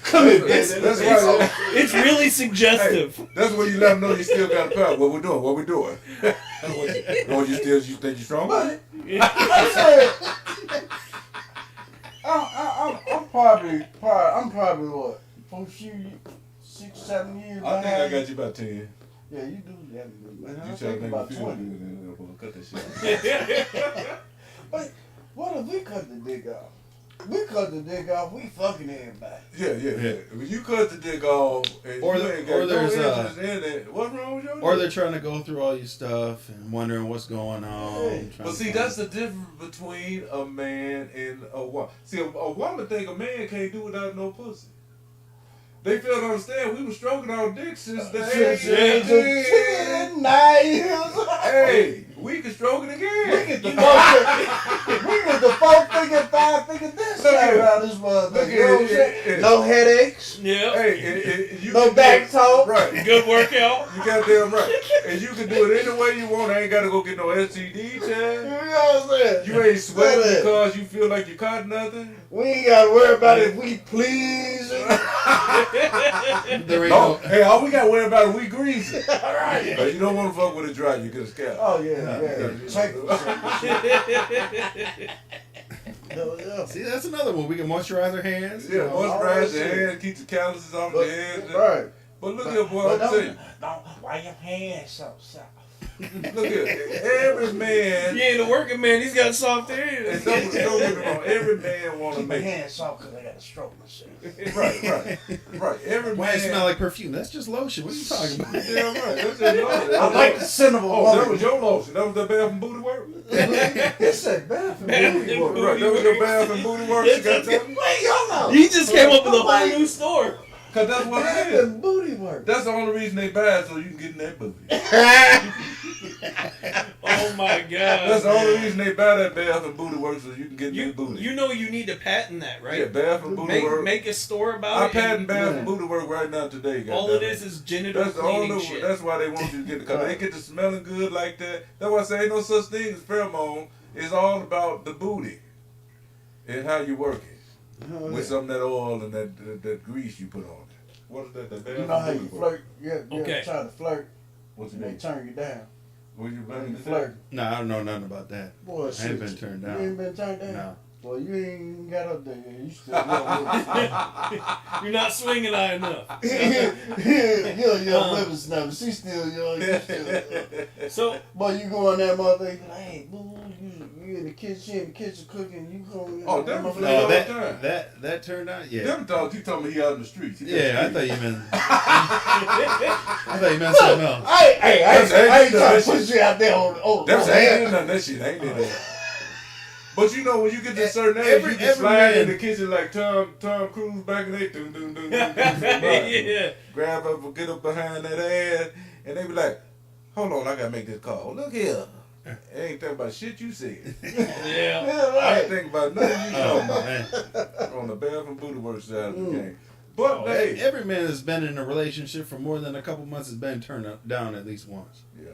S4: Come here,
S3: That's
S4: bitch.
S3: why.
S5: It's really
S3: Hey,
S5: suggestive.
S3: that's when you let them know you still got the power. What we doing? What we doing? Or you think you strong?
S4: But I said, I'm probably what, from few 6, 7 years
S3: I think I
S4: behind.
S3: got you about 10.
S4: Yeah, you do that. Man, I
S3: You try to
S4: think
S3: make me
S4: about
S3: feel
S4: 20.
S3: good. Then we'll cut that shit.
S4: But what if we cut the dick off? We cut the dick off, we fucking everybody.
S3: Yeah. When you cut the dick off and
S2: Or
S3: you
S2: the-
S3: ain't
S2: or
S3: got no
S2: there's,
S3: interest in it, what's wrong with your
S2: Or
S3: dick?
S2: they're trying to go through all your stuff and wondering what's going on.
S4: Hey.
S2: trying
S3: But
S2: to
S3: see,
S2: find-
S3: that's the difference between a man and a woman. See, a woman think a man can't do without no pussy. They fail to understand we were stroking our dicks since the age of 10.
S4: 10, 9 years.
S3: Hey, we can stroke it
S4: We
S3: again.
S4: get the four finger, 5 finger this
S3: Look
S4: time
S3: here.
S4: around this motherfucker.
S3: Look
S4: You know what I'm
S3: here,
S4: saying?
S3: yeah.
S4: No headaches.
S5: Yeah.
S3: Hey, you
S4: No
S3: can
S4: back
S3: do it-
S4: talk.
S3: Right.
S5: Good workout.
S3: You goddamn right. And you can do it any way you want. I ain't got to go get no STD
S4: You
S3: test.
S4: know what I'm saying?
S3: You ain't sweating
S4: Look at
S3: because you feel like you caught nothing.
S4: We ain't got to worry about if we please.
S2: There ain't
S3: No,
S2: no,
S3: hey, all we got to worry about is we greasy.
S4: Right.
S3: But you don't want to fuck with it dry. You get a scalp.
S4: Oh, yeah.
S3: Yeah.
S4: Check it.
S2: see, that's another one. We can moisturize our hands.
S3: Yeah,
S4: all
S3: moisturize
S4: that
S3: your
S4: shit.
S3: hands, keep the calluses off your hands.
S4: Right.
S3: But look here, boy, I'm telling you.
S4: Why your hands so soft?
S3: Look here, every man,
S5: He ain't a working man. He's got soft
S3: and
S5: hands.
S3: don't get me wrong, every man want to
S4: Keep my
S3: make it.
S4: hands soft because I got to stroke myself.
S3: Right. Every
S2: Why
S3: man.
S2: it smell like perfume? That's just lotion. What are you talking about?
S3: Damn right. That's just lotion.
S4: I like the scent of a
S3: Oh, that
S4: woman.
S3: was your lotion. That was the bath and booty work.
S4: It said bath and
S5: Bath
S4: booty
S5: and
S4: work.
S5: booty.
S3: Right, that was your bath and booty work. You got that?
S4: Wait, y'all know.
S5: He just came up with a whole new store.
S3: Cause that's what it
S4: Bath
S3: is.
S4: and booty work.
S3: That's the only reason they buy it, so you can get in that booty.
S5: Oh my god.
S3: That's the only reason they buy that Bath and Booty Works, so you can get in
S5: You,
S3: that booty.
S5: you know you need to patent that, right?
S3: Yeah, Bath and Booty Works.
S5: Make a store about
S3: I
S5: it.
S3: patent Bath
S4: Yeah.
S3: and Booty Work right now today.
S5: All
S3: goddamn
S5: it is genital
S3: That's the
S5: cleaning
S3: only.
S5: shit.
S3: That's why they want you to get it, cause they get to smelling good like that. That's why I say ain't no such thing as pheromone. It's all about the booty and how you work it
S4: Oh,
S3: with some of that oil and that grease you put on it. What is that? The Bath
S4: You know how
S3: and
S4: you
S3: Booty Works.
S4: flirt? You
S5: Okay.
S4: ever try to flirt
S3: What you
S4: and they
S3: mean?
S4: turn you down?
S3: When you
S4: When
S3: bring
S4: you
S3: the
S4: flirt.
S2: No, I don't know nothing about that.
S4: Boy,
S2: I
S4: shit.
S2: ain't been turned
S4: You ain't
S2: down.
S4: been turned down?
S2: No.
S4: Well, you ain't got up there yet. You still young.
S5: You're not swinging high enough.
S4: You're a young whippersnapper. She still young. You still
S5: So
S4: Boy, you go in there, motherfucker, you be like, hey, boo, you in the kitchen, cooking, you go.
S3: Oh, them
S4: motherfucker-
S3: No,
S2: No,
S3: that-
S2: that turned out. Yeah.
S3: Them thought you told me he out in the streets. He
S2: Yeah, I
S3: got
S2: thought you meant. I thought you meant something else.
S4: I ain't trying to
S3: That's-
S4: put you out there on
S3: That's
S4: on
S3: ain't
S4: air.
S3: in none of that shit. Ain't in there. But you know when you get to certain age,
S2: Every-
S3: you can
S2: every
S3: slide in
S2: man-
S3: the kitchen like Tom Cruise back in the day.
S5: yeah.
S3: Grab up, get up behind that ass, and they be like, "Hold on, I gotta make this call. Look here, I ain't thinking about shit you said.
S5: Yeah.
S4: Yeah,
S3: I
S4: right.
S3: ain't thinking about nothing you
S2: Oh
S3: talking about
S2: man.
S3: on the Bath and Booty Works side of the game." But
S2: Oh,
S3: hey,
S2: every man that's been in a relationship for more than a couple months has been turned down at least once.
S3: yeah,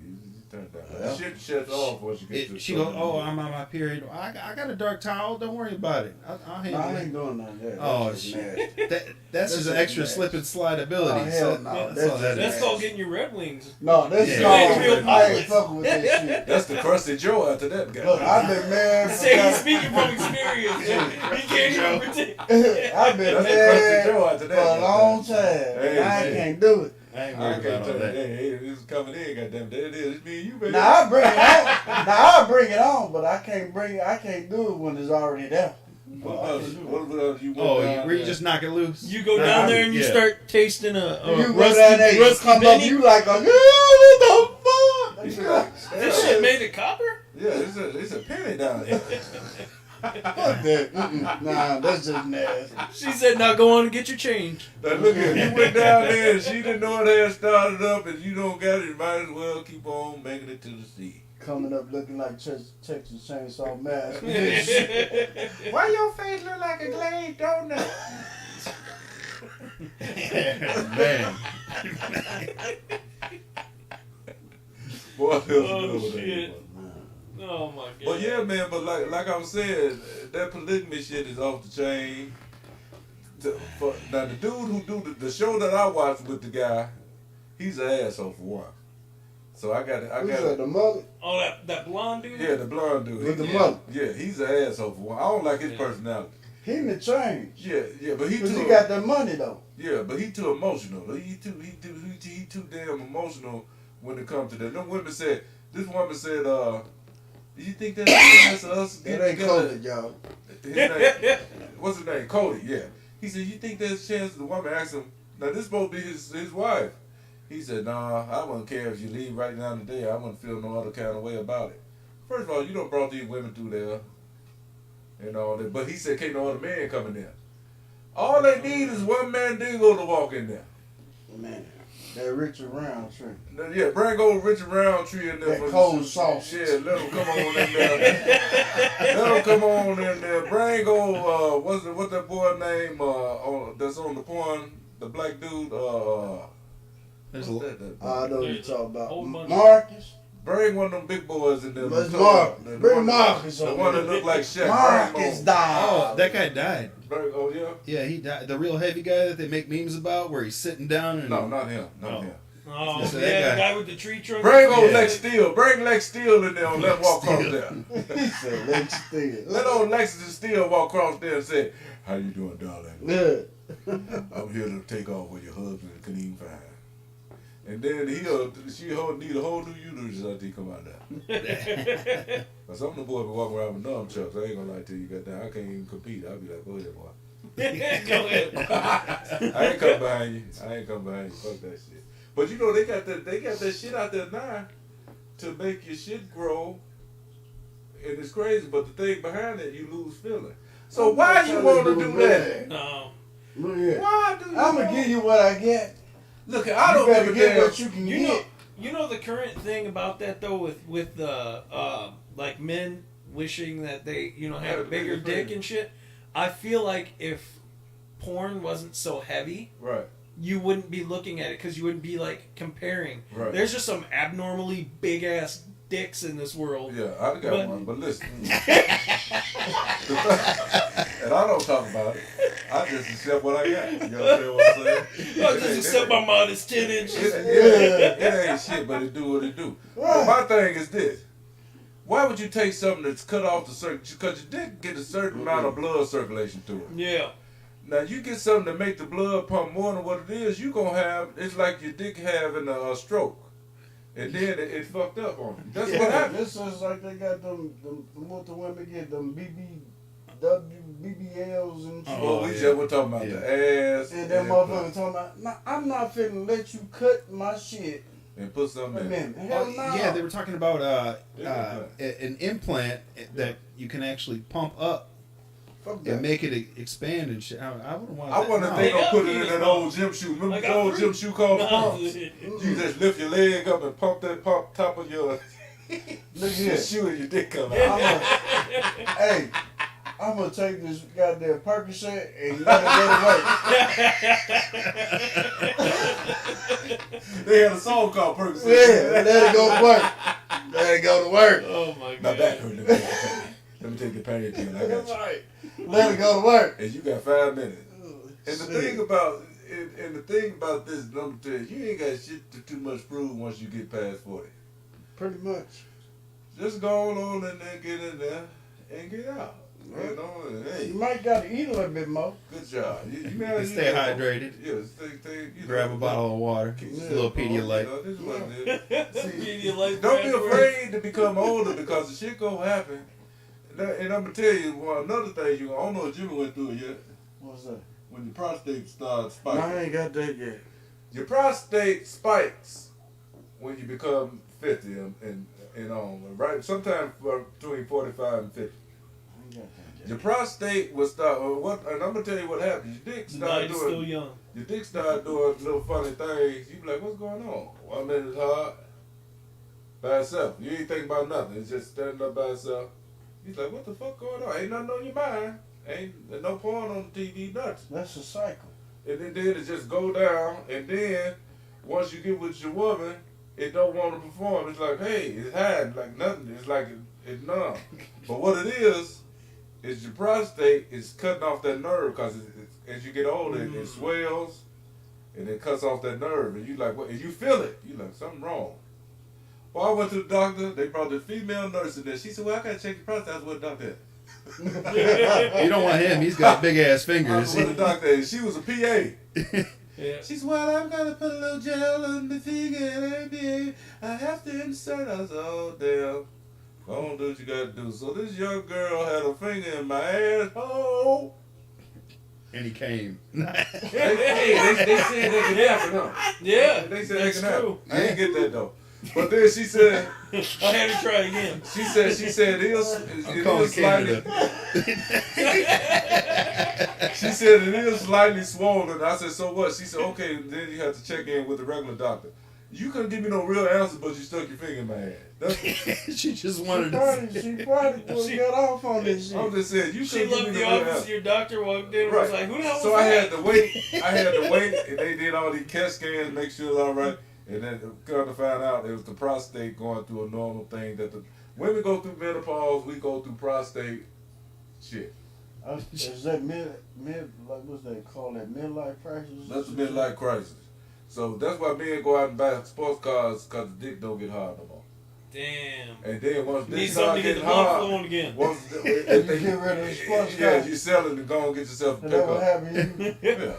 S3: you turn it down.
S4: Yeah.
S3: Shit shuts off once you get to.
S2: She goes, "Oh, I'm on my period. I got a dark towel. Don't worry about it. I'll
S4: Nah,
S2: handle
S4: I
S2: it."
S4: ain't doing none of that.
S2: Oh
S4: That's just
S2: shit!
S4: nasty.
S2: That's
S4: That's
S2: just an
S4: just
S2: extra
S4: nasty.
S2: slip and slide ability.
S4: Oh, hell
S2: So
S4: no.
S2: that's
S4: That's
S2: all that
S5: That's
S2: is.
S5: called getting your Red Wings.
S4: No, that's
S2: Yeah.
S4: no. I ain't fucking with that shit.
S3: That's the crusty Joe after that guy.
S4: Look, I've been married for
S5: Say he's speaking from experience. He can't even predict.
S4: I've been
S3: That's the crusty
S4: married
S3: Joe
S4: for
S3: after
S4: a
S3: that.
S4: long time.
S3: Hey,
S4: and I
S3: hey.
S4: can't do it.
S2: I ain't
S3: I
S2: worried
S3: can't
S2: about
S3: tell
S2: all
S3: you.
S2: that.
S3: Hey, this is coming in, goddamn. There it is. It's me and you, baby.
S4: Now I bring it on. Now I bring it on, but I can't bring it. I can't do it when it's already there.
S3: What
S4: I
S3: else?
S4: can't do it.
S3: What else you went
S2: Oh,
S3: down
S2: where you
S3: there?
S2: just knock it loose?
S5: You go
S2: Nah,
S5: down
S2: I-
S5: there and you
S2: yeah.
S5: start tasting a
S4: You go
S5: rusty,
S4: down there, you
S5: rusty
S4: come up,
S5: Benny.
S4: you like a what the fuck? They be like,
S5: This shit made of copper?
S3: Yeah, it's a penny down here.
S4: fuck that. Nah, that's just nasty.
S5: She said, now go on and get your change.
S3: Now look here, you went down there and she didn't know it had started up and you don't got it, you might as well keep on making it to the sea.
S4: Coming up looking like Texas Chainsaw Mask.
S3: Why your face look like a glazed donut?
S2: Man.
S3: Boy, that was
S5: Oh,
S3: good.
S5: shit. Oh my god.
S3: But yeah, man, but like I was saying, that polygamy shit is off the chain. Now the dude who do the show that I watched with the guy, he's an asshole for one. So I got
S4: Who's that, the mother?
S5: Oh, that blonde dude?
S3: yeah, the blonde dude.
S4: With the
S3: yeah,
S4: mother?
S3: Yeah, he's an asshole for one. I don't like his
S5: Yeah.
S3: personality.
S4: He in the change.
S3: Yeah, but he
S4: Because
S3: too.
S4: he got that money, though.
S3: Yeah, but he too emotional. He too damn emotional when it comes to that. Them women said, this woman said, do you think that's a chance of us
S4: It
S3: getting
S4: ain't
S3: together?
S4: COVID, y'all.
S3: His name, what's his name? Cody, yeah. He said, you think there's a chance? The woman asked him, now this supposed to be his wife. He said, nah, I wouldn't care if you leave right now today. I wouldn't feel no other kind of way about it. First of all, you done brought these women through there and all that. But he said, can't no other man come in there. All they need is one man dingo to walk in there.
S4: Man, that Richard Roundtree.
S3: Now, yeah, bring old Richard Roundtree in there.
S4: That
S3: for the
S4: cold
S3: sushi.
S4: sausage.
S3: Yeah, let him come on in there. Let him come on in there. Bring old, what's that boy name that's on the porn, the black dude,
S2: There's
S3: what's
S2: a
S3: that?
S4: I know what you're talking about.
S5: Whole bunch.
S4: Marcus.
S3: Bring one of them big boys in there.
S4: Let's
S3: The
S4: Mark.
S3: one-
S4: Bring Marcus
S3: The
S4: over
S3: one that
S4: here.
S3: look like Shaq.
S4: Marcus
S3: Bring him on.
S4: died.
S2: Oh, that guy died.
S3: Oh, yeah?
S2: Yeah, he died. The real heavy guy that they make memes about, where he's sitting down and
S3: No, not him. Not
S2: Oh.
S3: him.
S5: Oh,
S2: Yes,
S5: yeah,
S2: that
S5: the
S2: guy.
S5: guy with the tree trunk.
S3: Bring old
S2: Yeah.
S3: Lex Steele. Bring Lex Steele in there and let him walk across
S2: Steele.
S3: there.
S4: He said, let's steal.
S3: Let old Lexington Steele walk across there and say, how you doing, darling?
S4: Yeah.
S3: I'm here to take off what your husband couldn't even find. And then she'll need a whole new uterus after he come out there. But some of the boys be walking around with nunchucks. I ain't gonna lie to you, goddamn. I can't even compete. I'll be like, go ahead, boy.
S5: Go ahead.
S3: I ain't come behind you. Fuck that shit. But you know they got that shit out there now to make your shit grow, and it's crazy. But the thing behind it, you lose feeling. So why you want to do that?
S5: No.
S4: Look here.
S3: Why do you?
S4: I'm gonna give you what I get.
S3: Look, I
S4: You
S3: don't
S4: better
S3: give a
S4: get
S3: damn.
S4: what you can
S5: You
S4: get.
S5: know, you know the current thing about that though, with the like men wishing that they have a bigger dick and shit. I feel like if porn wasn't so heavy,
S3: Right.
S5: you wouldn't be looking at it because you wouldn't be like comparing.
S3: Right.
S5: There's just some abnormally big ass dicks in this world.
S3: Yeah, I got
S5: But-
S3: one, but listen. And I don't talk about it. I just accept what I got. You understand what I'm saying?
S5: I just accept my modest 10 inches.
S3: It ain't shit, but it do what it do. But my thing is this. Why would you take something that's cut off the certain, because your dick get a certain amount of blood circulation to it.
S5: Yeah.
S3: Now you get something to make the blood pump more than what it is, you gonna have, it's like your dick having a stroke. And then it fucked up on you. That's what happened.
S4: This is like they got them what the women get, them BBLs and shit.
S3: Well, we just were talking about the ass.
S4: And that motherfucker talking about, nah, I'm not finna let you cut my shit.
S3: And put something in it.
S4: Man, hell
S2: Oh,
S4: no.
S2: yeah, they were talking about
S3: Yeah.
S2: an implant that you can actually pump up
S4: Fuck that.
S2: and make it expand and shit. I wouldn't want.
S3: I wonder if they
S5: They
S3: gonna
S5: got
S3: put it in
S5: penis
S3: that
S5: pump.
S3: old gym shoe. Remember
S5: I
S3: the
S5: got
S3: old
S5: three.
S3: gym shoe called the pumps?
S5: No.
S3: You just lift your leg up and pump top of your
S4: Look here.
S3: shoe and your dick come out.
S4: Hey, I'm gonna take this goddamn Percocet and let it
S3: They had a song called Percocet.
S4: go to work. Yeah, let it go to work. Let it go to work.
S5: Oh my
S3: My
S5: god.
S3: back hurt. Let me take the pain pill. I got you.
S4: Let it go to work.
S3: And you got 5 minutes. And the
S4: Shit.
S3: thing about this, let me tell you, you ain't got shit to too much prove once you get past 40.
S4: Pretty much.
S3: Just go on and then get in there and get out. You know, and
S4: You
S3: hey,
S4: might gotta eat a little bit more.
S3: good job.
S2: to stay hydrated.
S3: Yeah, stay.
S2: Grab a bottle of water,
S3: Yeah.
S2: a little Pedialyte.
S3: You know, this is what it is.
S5: Pedialyte
S3: Don't be
S5: brand
S3: afraid to become older because the shit gonna happen. And I'm gonna tell you another thing. I don't know if Jimmy went through it yet.
S4: What's that?
S3: When your prostate starts
S4: No,
S3: spiking,
S4: I ain't got that yet.
S3: your prostate spikes when you become 50 and on. Right, sometime between 45 and 50.
S4: I ain't got that
S3: Your
S4: yet.
S3: prostate will start. And I'm gonna tell you what happens. Your dick
S5: The
S3: start
S5: night's still
S3: doing.
S5: young.
S3: Your dick start doing little funny things. You be like, what's going on? 1 minute it's hard by itself. You ain't thinking about nothing. It's just standing up by itself. He's like, what the fuck going on? Ain't nothing on your mind. Ain't no porn on the TV, nothing.
S4: That's a cycle.
S3: And then it just go down. And then once you get with your woman, it don't want to perform. It's like, hey, it's hiding like nothing. It's like it's numb. But what it is your prostate is cutting off that nerve because as you get older, it swells and it cuts off that nerve. And you like, what? And you feel it. You like, something wrong. Well, I went to the doctor. They brought the female nurse in there. She said, well, I got to check your prostate. I was with the doctor.
S2: You don't want him. He's got big ass
S3: I
S2: fingers.
S3: was with the doctor. And she was a PA.
S5: Yeah.
S3: She said, well, I'm going to put a little gel on the finger and I have to insert. I said, oh, damn. Go on, do what you got to do. So this young girl had a finger in my asshole.
S2: And he came.
S3: They said they could happen, huh?
S5: Yeah.
S3: They said
S5: that's
S3: they can
S5: true.
S3: happen. I didn't get that, though. But then she said,
S5: I had to try again.
S3: she said it
S2: I'm calling
S3: is slightly,
S2: Canada.
S3: she said it is slightly swollen. I said, so what? She said, okay, then you have to check in with the regular doctor. You couldn't give me no real answer, but you stuck your finger in my ass. That's,
S2: She just
S4: She
S2: wanted to.
S4: probably would
S5: She-
S4: got off on this shit.
S3: I'm just saying, you
S5: She
S3: couldn't give
S5: left
S3: me
S5: the
S3: no real
S5: office.
S3: answer.
S5: Your doctor walked in and was like, "Who the hell was
S3: So I
S5: that?"
S3: had to wait, and they did all these CAT scans, make sure it's all right, and then come to find out it was the prostate going through a normal thing that the women go through menopause, we go through prostate shit.
S4: Is that mid like what's that called? That midlife crisis?
S3: That's a midlife crisis. So that's why men go out and buy sports cars because the dick don't get hard no more.
S5: Damn.
S3: And then once
S5: Need
S3: dick
S5: something
S3: start
S5: to get the
S3: getting
S5: blood
S3: hard,
S5: flowing again.
S3: once
S4: If you get rid of the sports
S3: yeah,
S4: car,
S3: you sell it and go and get yourself a
S4: and that what
S3: pickup.
S4: happened to you?
S3: Yeah.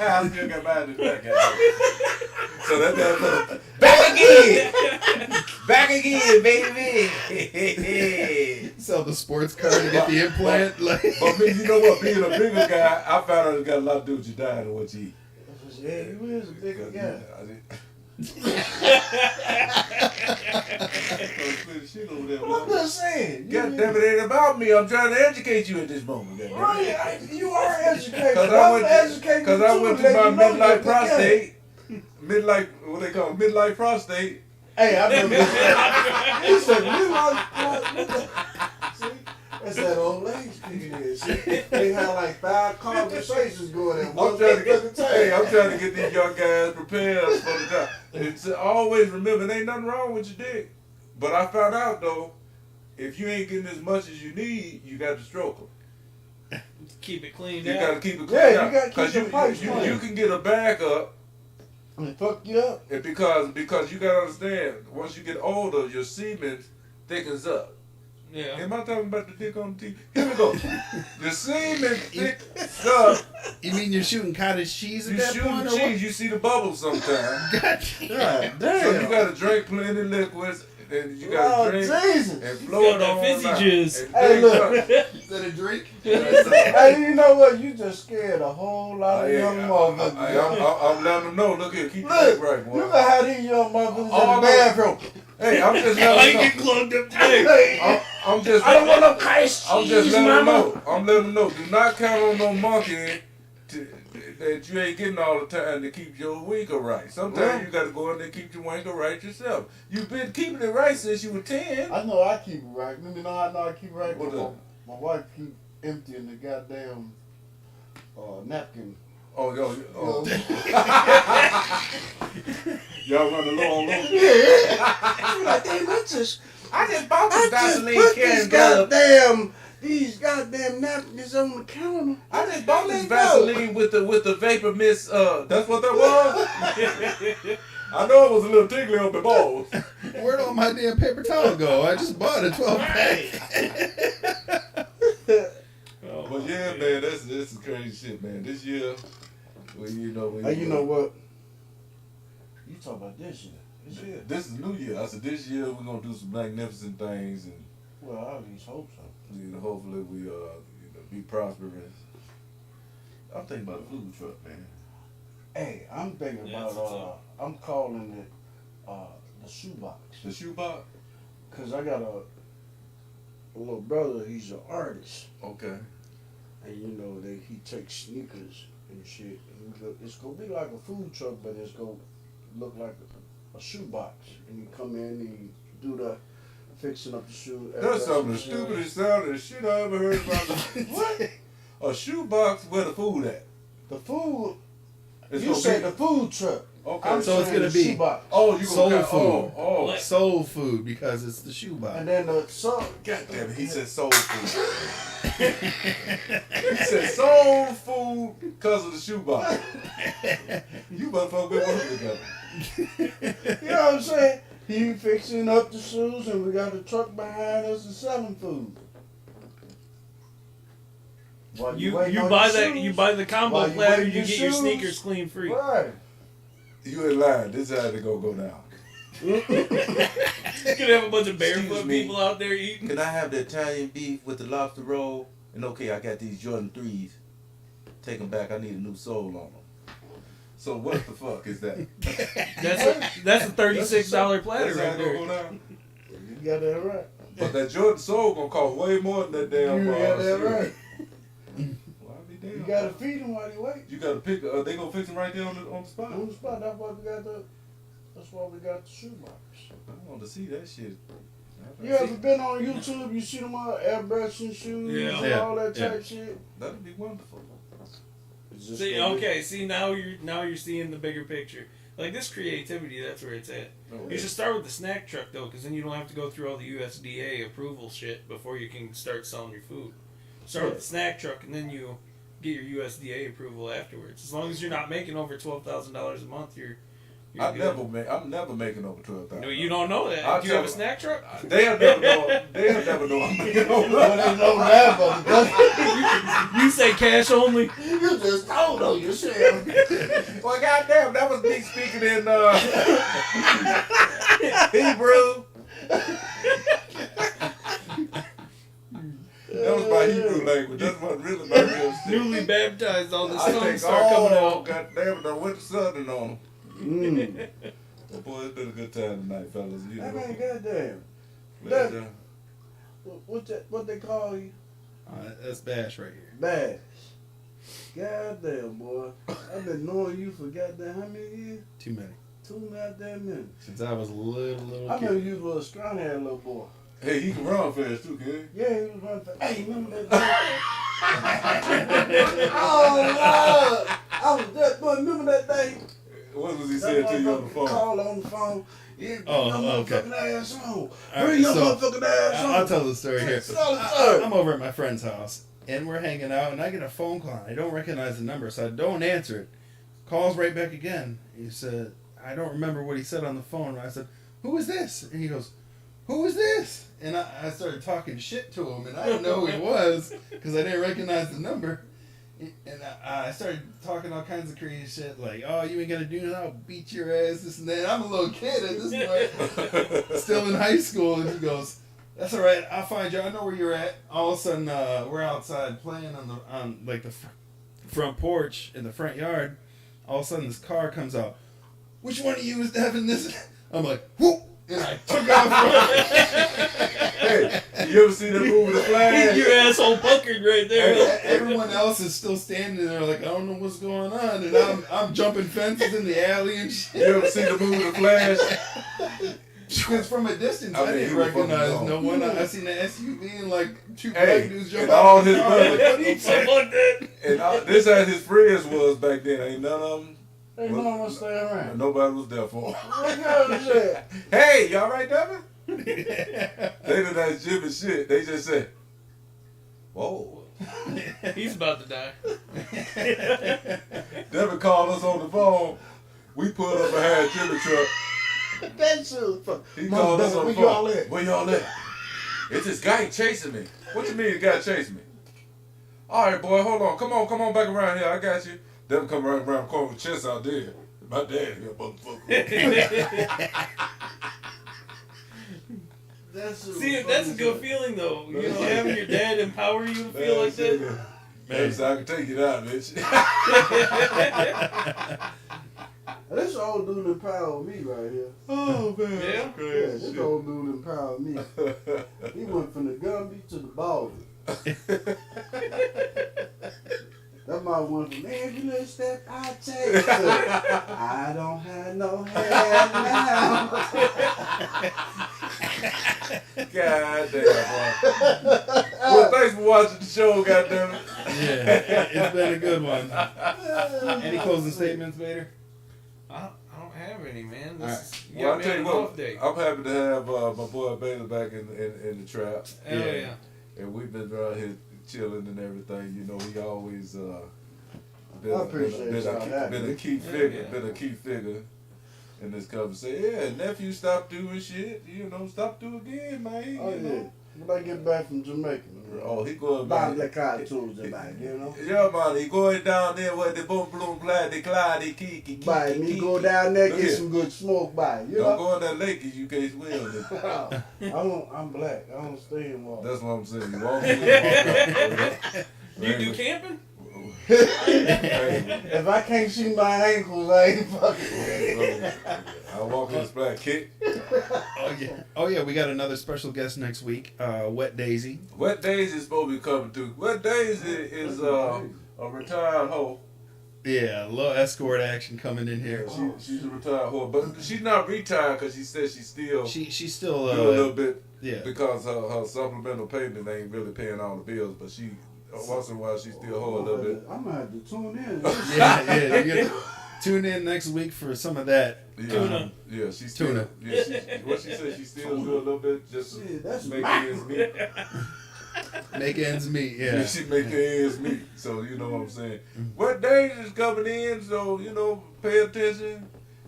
S3: I still got mine in the back. So that motherfucker.
S1: Back again, baby.
S2: Sell the sports car to get the implant. Like,
S3: But me, you know what? Being a bigger guy, I found out it got a lot to do with your diet and what you eat.
S4: Yeah, you is a bigger guy.
S3: Shit over there,
S4: I'm
S3: boy.
S4: just saying.
S3: God damn it, ain't about me. I'm trying to educate you at this moment. Goddamn.
S4: Right, you are educated.
S3: Cause I went to my midlife prostate. Midlife, what they call it? Midlife prostate.
S4: Hey, I remember this. He said, midlife. See, that's that old lady speaking here. See, they had like 5 conversations going in.
S3: I'm trying to get these young guys prepared for the job. It's always remember, there ain't nothing wrong with your dick. But I found out though, if you ain't getting as much as you need, you got to stroke them.
S5: Keep it cleaned
S3: You
S5: out.
S3: got to keep it clean.
S4: Yeah, you gotta keep
S3: you,
S4: the pipes
S3: you,
S4: clean.
S3: you can get a backup.
S4: And fuck you up.
S3: And because you gotta understand, once you get older, your semen thickens up.
S5: Yeah.
S3: Am I talking about the dick on the TV? Here we go. Your semen thickens up.
S2: You mean you're shooting cottage cheese at
S3: You
S2: that
S3: shoot
S2: point?
S3: the
S2: or what?
S3: cheese, you see the bubbles sometimes.
S2: God
S4: God damn.
S3: So you gotta drink plenty of liquids, and you gotta
S4: Oh,
S3: drink
S4: Jesus.
S3: and flow it
S5: got that
S3: on
S5: fizzy
S3: out.
S5: juice.
S3: And
S4: Hey,
S3: drink
S4: look.
S3: up.
S2: Is that a drink?
S4: Hey, you know what? You just scared a whole lot of young
S3: I'm
S4: motherfuckers.
S3: letting them know. Look here, keep your
S4: Look,
S3: dick right, boy.
S4: you gonna have these young motherfuckers in
S3: All
S4: the bathroom.
S3: Hey, I'm just
S5: I
S3: letting
S5: get
S3: them know.
S5: plugged up today.
S3: I'm just.
S1: I don't want no cottage
S3: I'm just
S1: cheese,
S3: letting them
S1: mama.
S3: know. I'm letting them know. Do not count on no monkey that you ain't getting all the time to keep your winker right. Sometimes you got to go in there and keep your winker right yourself. You've been keeping it right since you were 10.
S4: I know I keep it right. You know I know I keep it right.
S3: What up?
S4: My wife keep emptying the goddamn napkin.
S3: Oh, yo,
S4: You
S3: oh.
S4: know?
S3: Y'all running low on those?
S4: She like, damn,
S1: I just bought
S4: I
S1: this
S4: just
S1: Vaseline
S4: put these
S1: can.
S4: these goddamn napkins on the counter.
S3: I just bought this
S4: Let go.
S3: Vaseline with the vapor mist. That's what that was. I know it was a little tickly on the balls.
S2: Where'd all my damn paper towel go? I just bought a 12-pack.
S3: But yeah, man, this is crazy shit, man. This year, well, you know,
S4: Hey, you know what? You talk about this year. This year.
S3: This is New Year. I said this year we're gonna do some magnificent things, and
S4: Well, I at least hope so.
S3: you know, hopefully we be prosperous. I'm thinking about a food truck, man.
S4: Hey, I'm thinking
S5: Yeah, that's what's
S4: about I'm calling it the shoebox.
S3: The shoebox.
S4: Cause I got a little brother. He's an artist,
S3: Okay.
S4: and you know he takes sneakers and shit. And it's gonna be like a food truck, but it's gonna look like a shoebox. And you come in and you do the fixing up the shoe.
S3: That's some of the stupidest sounding shit I ever heard about. What? A shoebox where the food at?
S4: The food.
S3: It's
S4: You
S3: gonna
S4: say
S3: be-
S4: the food truck.
S3: Okay.
S4: I'm
S2: So it's
S4: saying
S2: gonna
S4: the
S2: be-
S4: shoebox.
S3: Oh, you
S2: Soul
S3: gonna
S2: food.
S3: Oh,
S2: Soul food because it's the shoebox.
S4: And then the so
S3: God damn it, he said soul food. He said soul food because of the shoebox. You motherfucker been working together.
S4: you know what I'm saying? He fixing up the shoes, and we got the truck behind us and selling food. While
S5: You
S4: waiting on
S5: buy
S4: your
S5: that
S4: shoes,
S5: you buy the combo
S4: while you
S5: platter,
S4: waiting
S5: you
S4: your
S5: get your
S4: shoes.
S5: sneakers clean free.
S4: Right.
S3: You ain't lying. This is how they go down.
S5: You could have a bunch of barefoot
S3: Excuse me.
S5: people out there eating.
S6: Can I have the Italian beef with the lobster roll? And okay, I got these Jordan 3s. Take them back. I need a new sole on them.
S3: So what the fuck is that?
S5: That's a $36 platter
S3: That's how
S5: right
S3: it
S5: there.
S3: go down.
S4: You got that right.
S3: But that Jordan soul gonna cost way more than that damn.
S4: You got that
S3: shit.
S4: right.
S3: Well, I be damn.
S4: You gotta feed him while he wait.
S3: You gotta pick. They gonna fix them right there on the spot.
S4: On the spot. That's why we got the. That's why we got the shoebox.
S3: I want to see that shit.
S4: You ever been on YouTube? You see them all airbrushing shoes
S5: Yeah.
S4: and all that
S2: Yeah.
S4: type shit.
S3: That'd be wonderful.
S4: It's just
S5: See,
S4: gonna be-
S5: okay, see now you're seeing the bigger picture. Like this creativity, that's where it's at.
S3: No
S5: You
S3: way.
S5: should start with the snack truck though, because then you don't have to go through all the USDA approval shit before you can start selling your food. Start with the snack truck, and then you get your USDA approval afterwards. As long as you're not making over $12,000 a month, you're good.
S3: I'm never making over 12,000.
S5: No, you don't know that.
S3: I'll
S5: Do you have a
S3: tell-
S5: snack truck?
S3: They'll never know. They'll never know I'm making over.
S4: Well, they know that, but
S5: You say cash only.
S4: you just told on yourself.
S3: Well, goddamn, that was me speaking in Hebrew. That was my Hebrew language. That's what really my real shit.
S5: Newly baptized, all the
S3: I
S5: tongues
S3: think,
S5: start coming
S3: oh,
S5: out.
S3: goddamn it, I went southern on them. Well, boy, it's been a good time tonight, fellas. You
S4: Hey
S3: know.
S4: man, goddamn.
S3: Glad,
S4: What they call you?
S2: That's Bash right here.
S4: Bash. Goddamn, boy. I've been knowing you for goddamn how many years?
S2: Too many.
S4: 2 goddamn minutes.
S2: Since I was a little
S4: I
S2: kid.
S4: remember you was a little strong haired little boy.
S3: Hey, he can run fast too, kid.
S4: Yeah, he was running fast. Hey, remember that day? Oh, Lord. I was just, boy, remember that day?
S3: What was he saying to you on the phone?
S4: Call on the phone. Yeah, bring
S2: Oh,
S4: your
S2: okay.
S4: motherfucking ass on.
S2: All
S4: Bring
S2: right,
S4: your
S2: so,
S4: motherfucking ass on.
S2: I'll tell the story here.
S4: Tell the story.
S2: I'm over at my friend's house, and we're hanging out, and I get a phone call. I don't recognize the number, so I don't answer it. Calls right back again. He said, I don't remember what he said on the phone. I said, who is this? And he goes, who is this? And I started talking shit to him, and I didn't know who he was because I didn't recognize the number. And I started talking all kinds of crazy shit, like, oh, you ain't gonna do nothing, I'll beat your ass, this and that. I'm a little kid at this point, still in high school, and he goes, that's all right, I'll find you, I know where you're at. All of a sudden, we're outside playing on the front porch in the front yard. All of a sudden, this car comes out. Which one of you is having this? I'm like, whoop! And I took off.
S3: Hey, you ever seen that movie The Flash?
S5: Your asshole puckered right there.
S2: Everyone else is still standing there like, I don't know what's going on. And I'm jumping fences in the alley and shit.
S3: You ever seen the movie The Flash?
S2: Because from a distance, I
S3: I mean,
S2: didn't
S3: he was
S2: recognize
S3: fucking
S2: no one. I seen the SUV and like two
S3: Hey,
S2: black dudes jump
S3: and
S2: out.
S3: all
S2: of the
S3: his
S2: car.
S3: brothers-
S2: Like, what the fuck?
S5: Fuck that.
S3: And this how his friends was back then. Ain't none of them.
S4: Ain't no one stay around.
S3: Nobody was there for him.
S4: What girl is that?
S3: Hey, y'all right, Devin? They didn't ask Jim and shit. They just said, whoa.
S5: He's about to die.
S3: Devin called us on the phone. We pulled up behind Jimmy truck.
S4: That shit was fun.
S3: He called us on the
S4: Where y'all
S3: phone.
S4: at?
S3: Where y'all at? It's this guy chasing me. What you mean the guy chasing me? All right, boy, hold on. Come on back around here. I got you. Devin come right around the corner with chest out there. My dad here, motherfucker.
S5: See, that's a good feeling though. You know, having your dad empower you to feel like that.
S3: Man, so I can take it out, bitch.
S4: This old dude empowered me right here.
S3: Oh, man.
S5: Yeah?
S3: That's
S4: Yeah,
S3: crazy
S4: this
S3: shit.
S4: old dude empowered me. He went from the Gumby to the Baldy. That man went from every little step I take to I don't have no hair now.
S3: God damn, boy. Well, thanks for watching the show, goddammit.
S2: Yeah, it's been a good one. Any closing statements, Vader?
S5: I don't have any, man.
S2: All right.
S5: This is,
S3: Well, I'll
S5: me
S3: tell
S5: on
S3: you
S5: an
S3: what,
S5: off day.
S3: I'm happy to have my boy Bailey back in the trap.
S5: Hell yeah.
S3: And we've been around here chilling and everything. You know, he always been,
S4: I appreciate y'all having
S3: been a
S4: me.
S3: key figure,
S5: yeah.
S3: been a key figure in this conversation. Yeah, nephew, stop doing shit. You know, stop doing again, man.
S4: Oh
S3: you
S4: yeah.
S3: know.
S4: When I get back from Jamaica.
S3: Oh, he going
S4: Buy
S3: back.
S4: the car Tuesday back, you know?
S3: Yeah, man, he going down there where the boom, bloom, glad, the clyde, the kiki,
S4: Buy me go down there,
S3: Look
S4: get
S3: here.
S4: some good smoke by. You
S3: Don't
S4: know?
S3: go in that lake if you can't swim.
S4: I'm black. I don't stay in water.
S3: That's what I'm saying. You walk in,
S5: Do you do camping?
S4: If I can't see my ankles, I ain't fucking.
S3: I walk in this black kick.
S2: Oh yeah, we got another special guest next week. Wet Daisy.
S3: Wet Daisy is supposed to be coming through. Wet Daisy is a retired hoe.
S2: Yeah, a little escort action coming in here.
S3: She's a retired hoe, but she's not retired because she says she's still
S2: She's still
S3: doing a little bit
S2: yeah.
S3: because her supplemental payment ain't really paying all the bills. But she once in a while she still hoe a little bit.
S4: I'm gonna have to tune in.
S2: Yeah. You get tune in next week for some of that.
S5: Tuna.
S3: Yeah, she's still.
S2: Tuna.
S3: Yeah, what she said, she still do a little bit just to
S4: Shit, that's
S3: make
S4: mackerel.
S3: ends meet.
S2: Make ends meet. Yeah.
S3: She make the ends meet. So you know what I'm saying. What days is coming in? So you know, pay attention.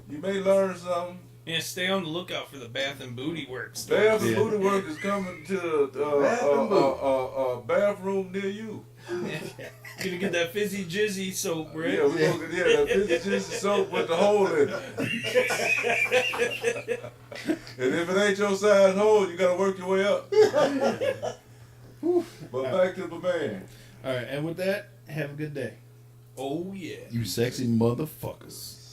S3: You may learn something.
S5: Yeah, stay on the lookout for the Bath and Booty Works.
S3: Bath and
S2: Yeah.
S3: Booty Work is coming to bathroom near you.
S5: Gonna get that fizzy jizzy soap, right?
S3: Yeah, we gonna get that 50 just soap with the hole in it. And if it ain't your size hole, you gotta work your way up. But back to the man.
S2: All right, and with that, have a good day.
S5: Oh yeah.
S2: You sexy motherfuckers.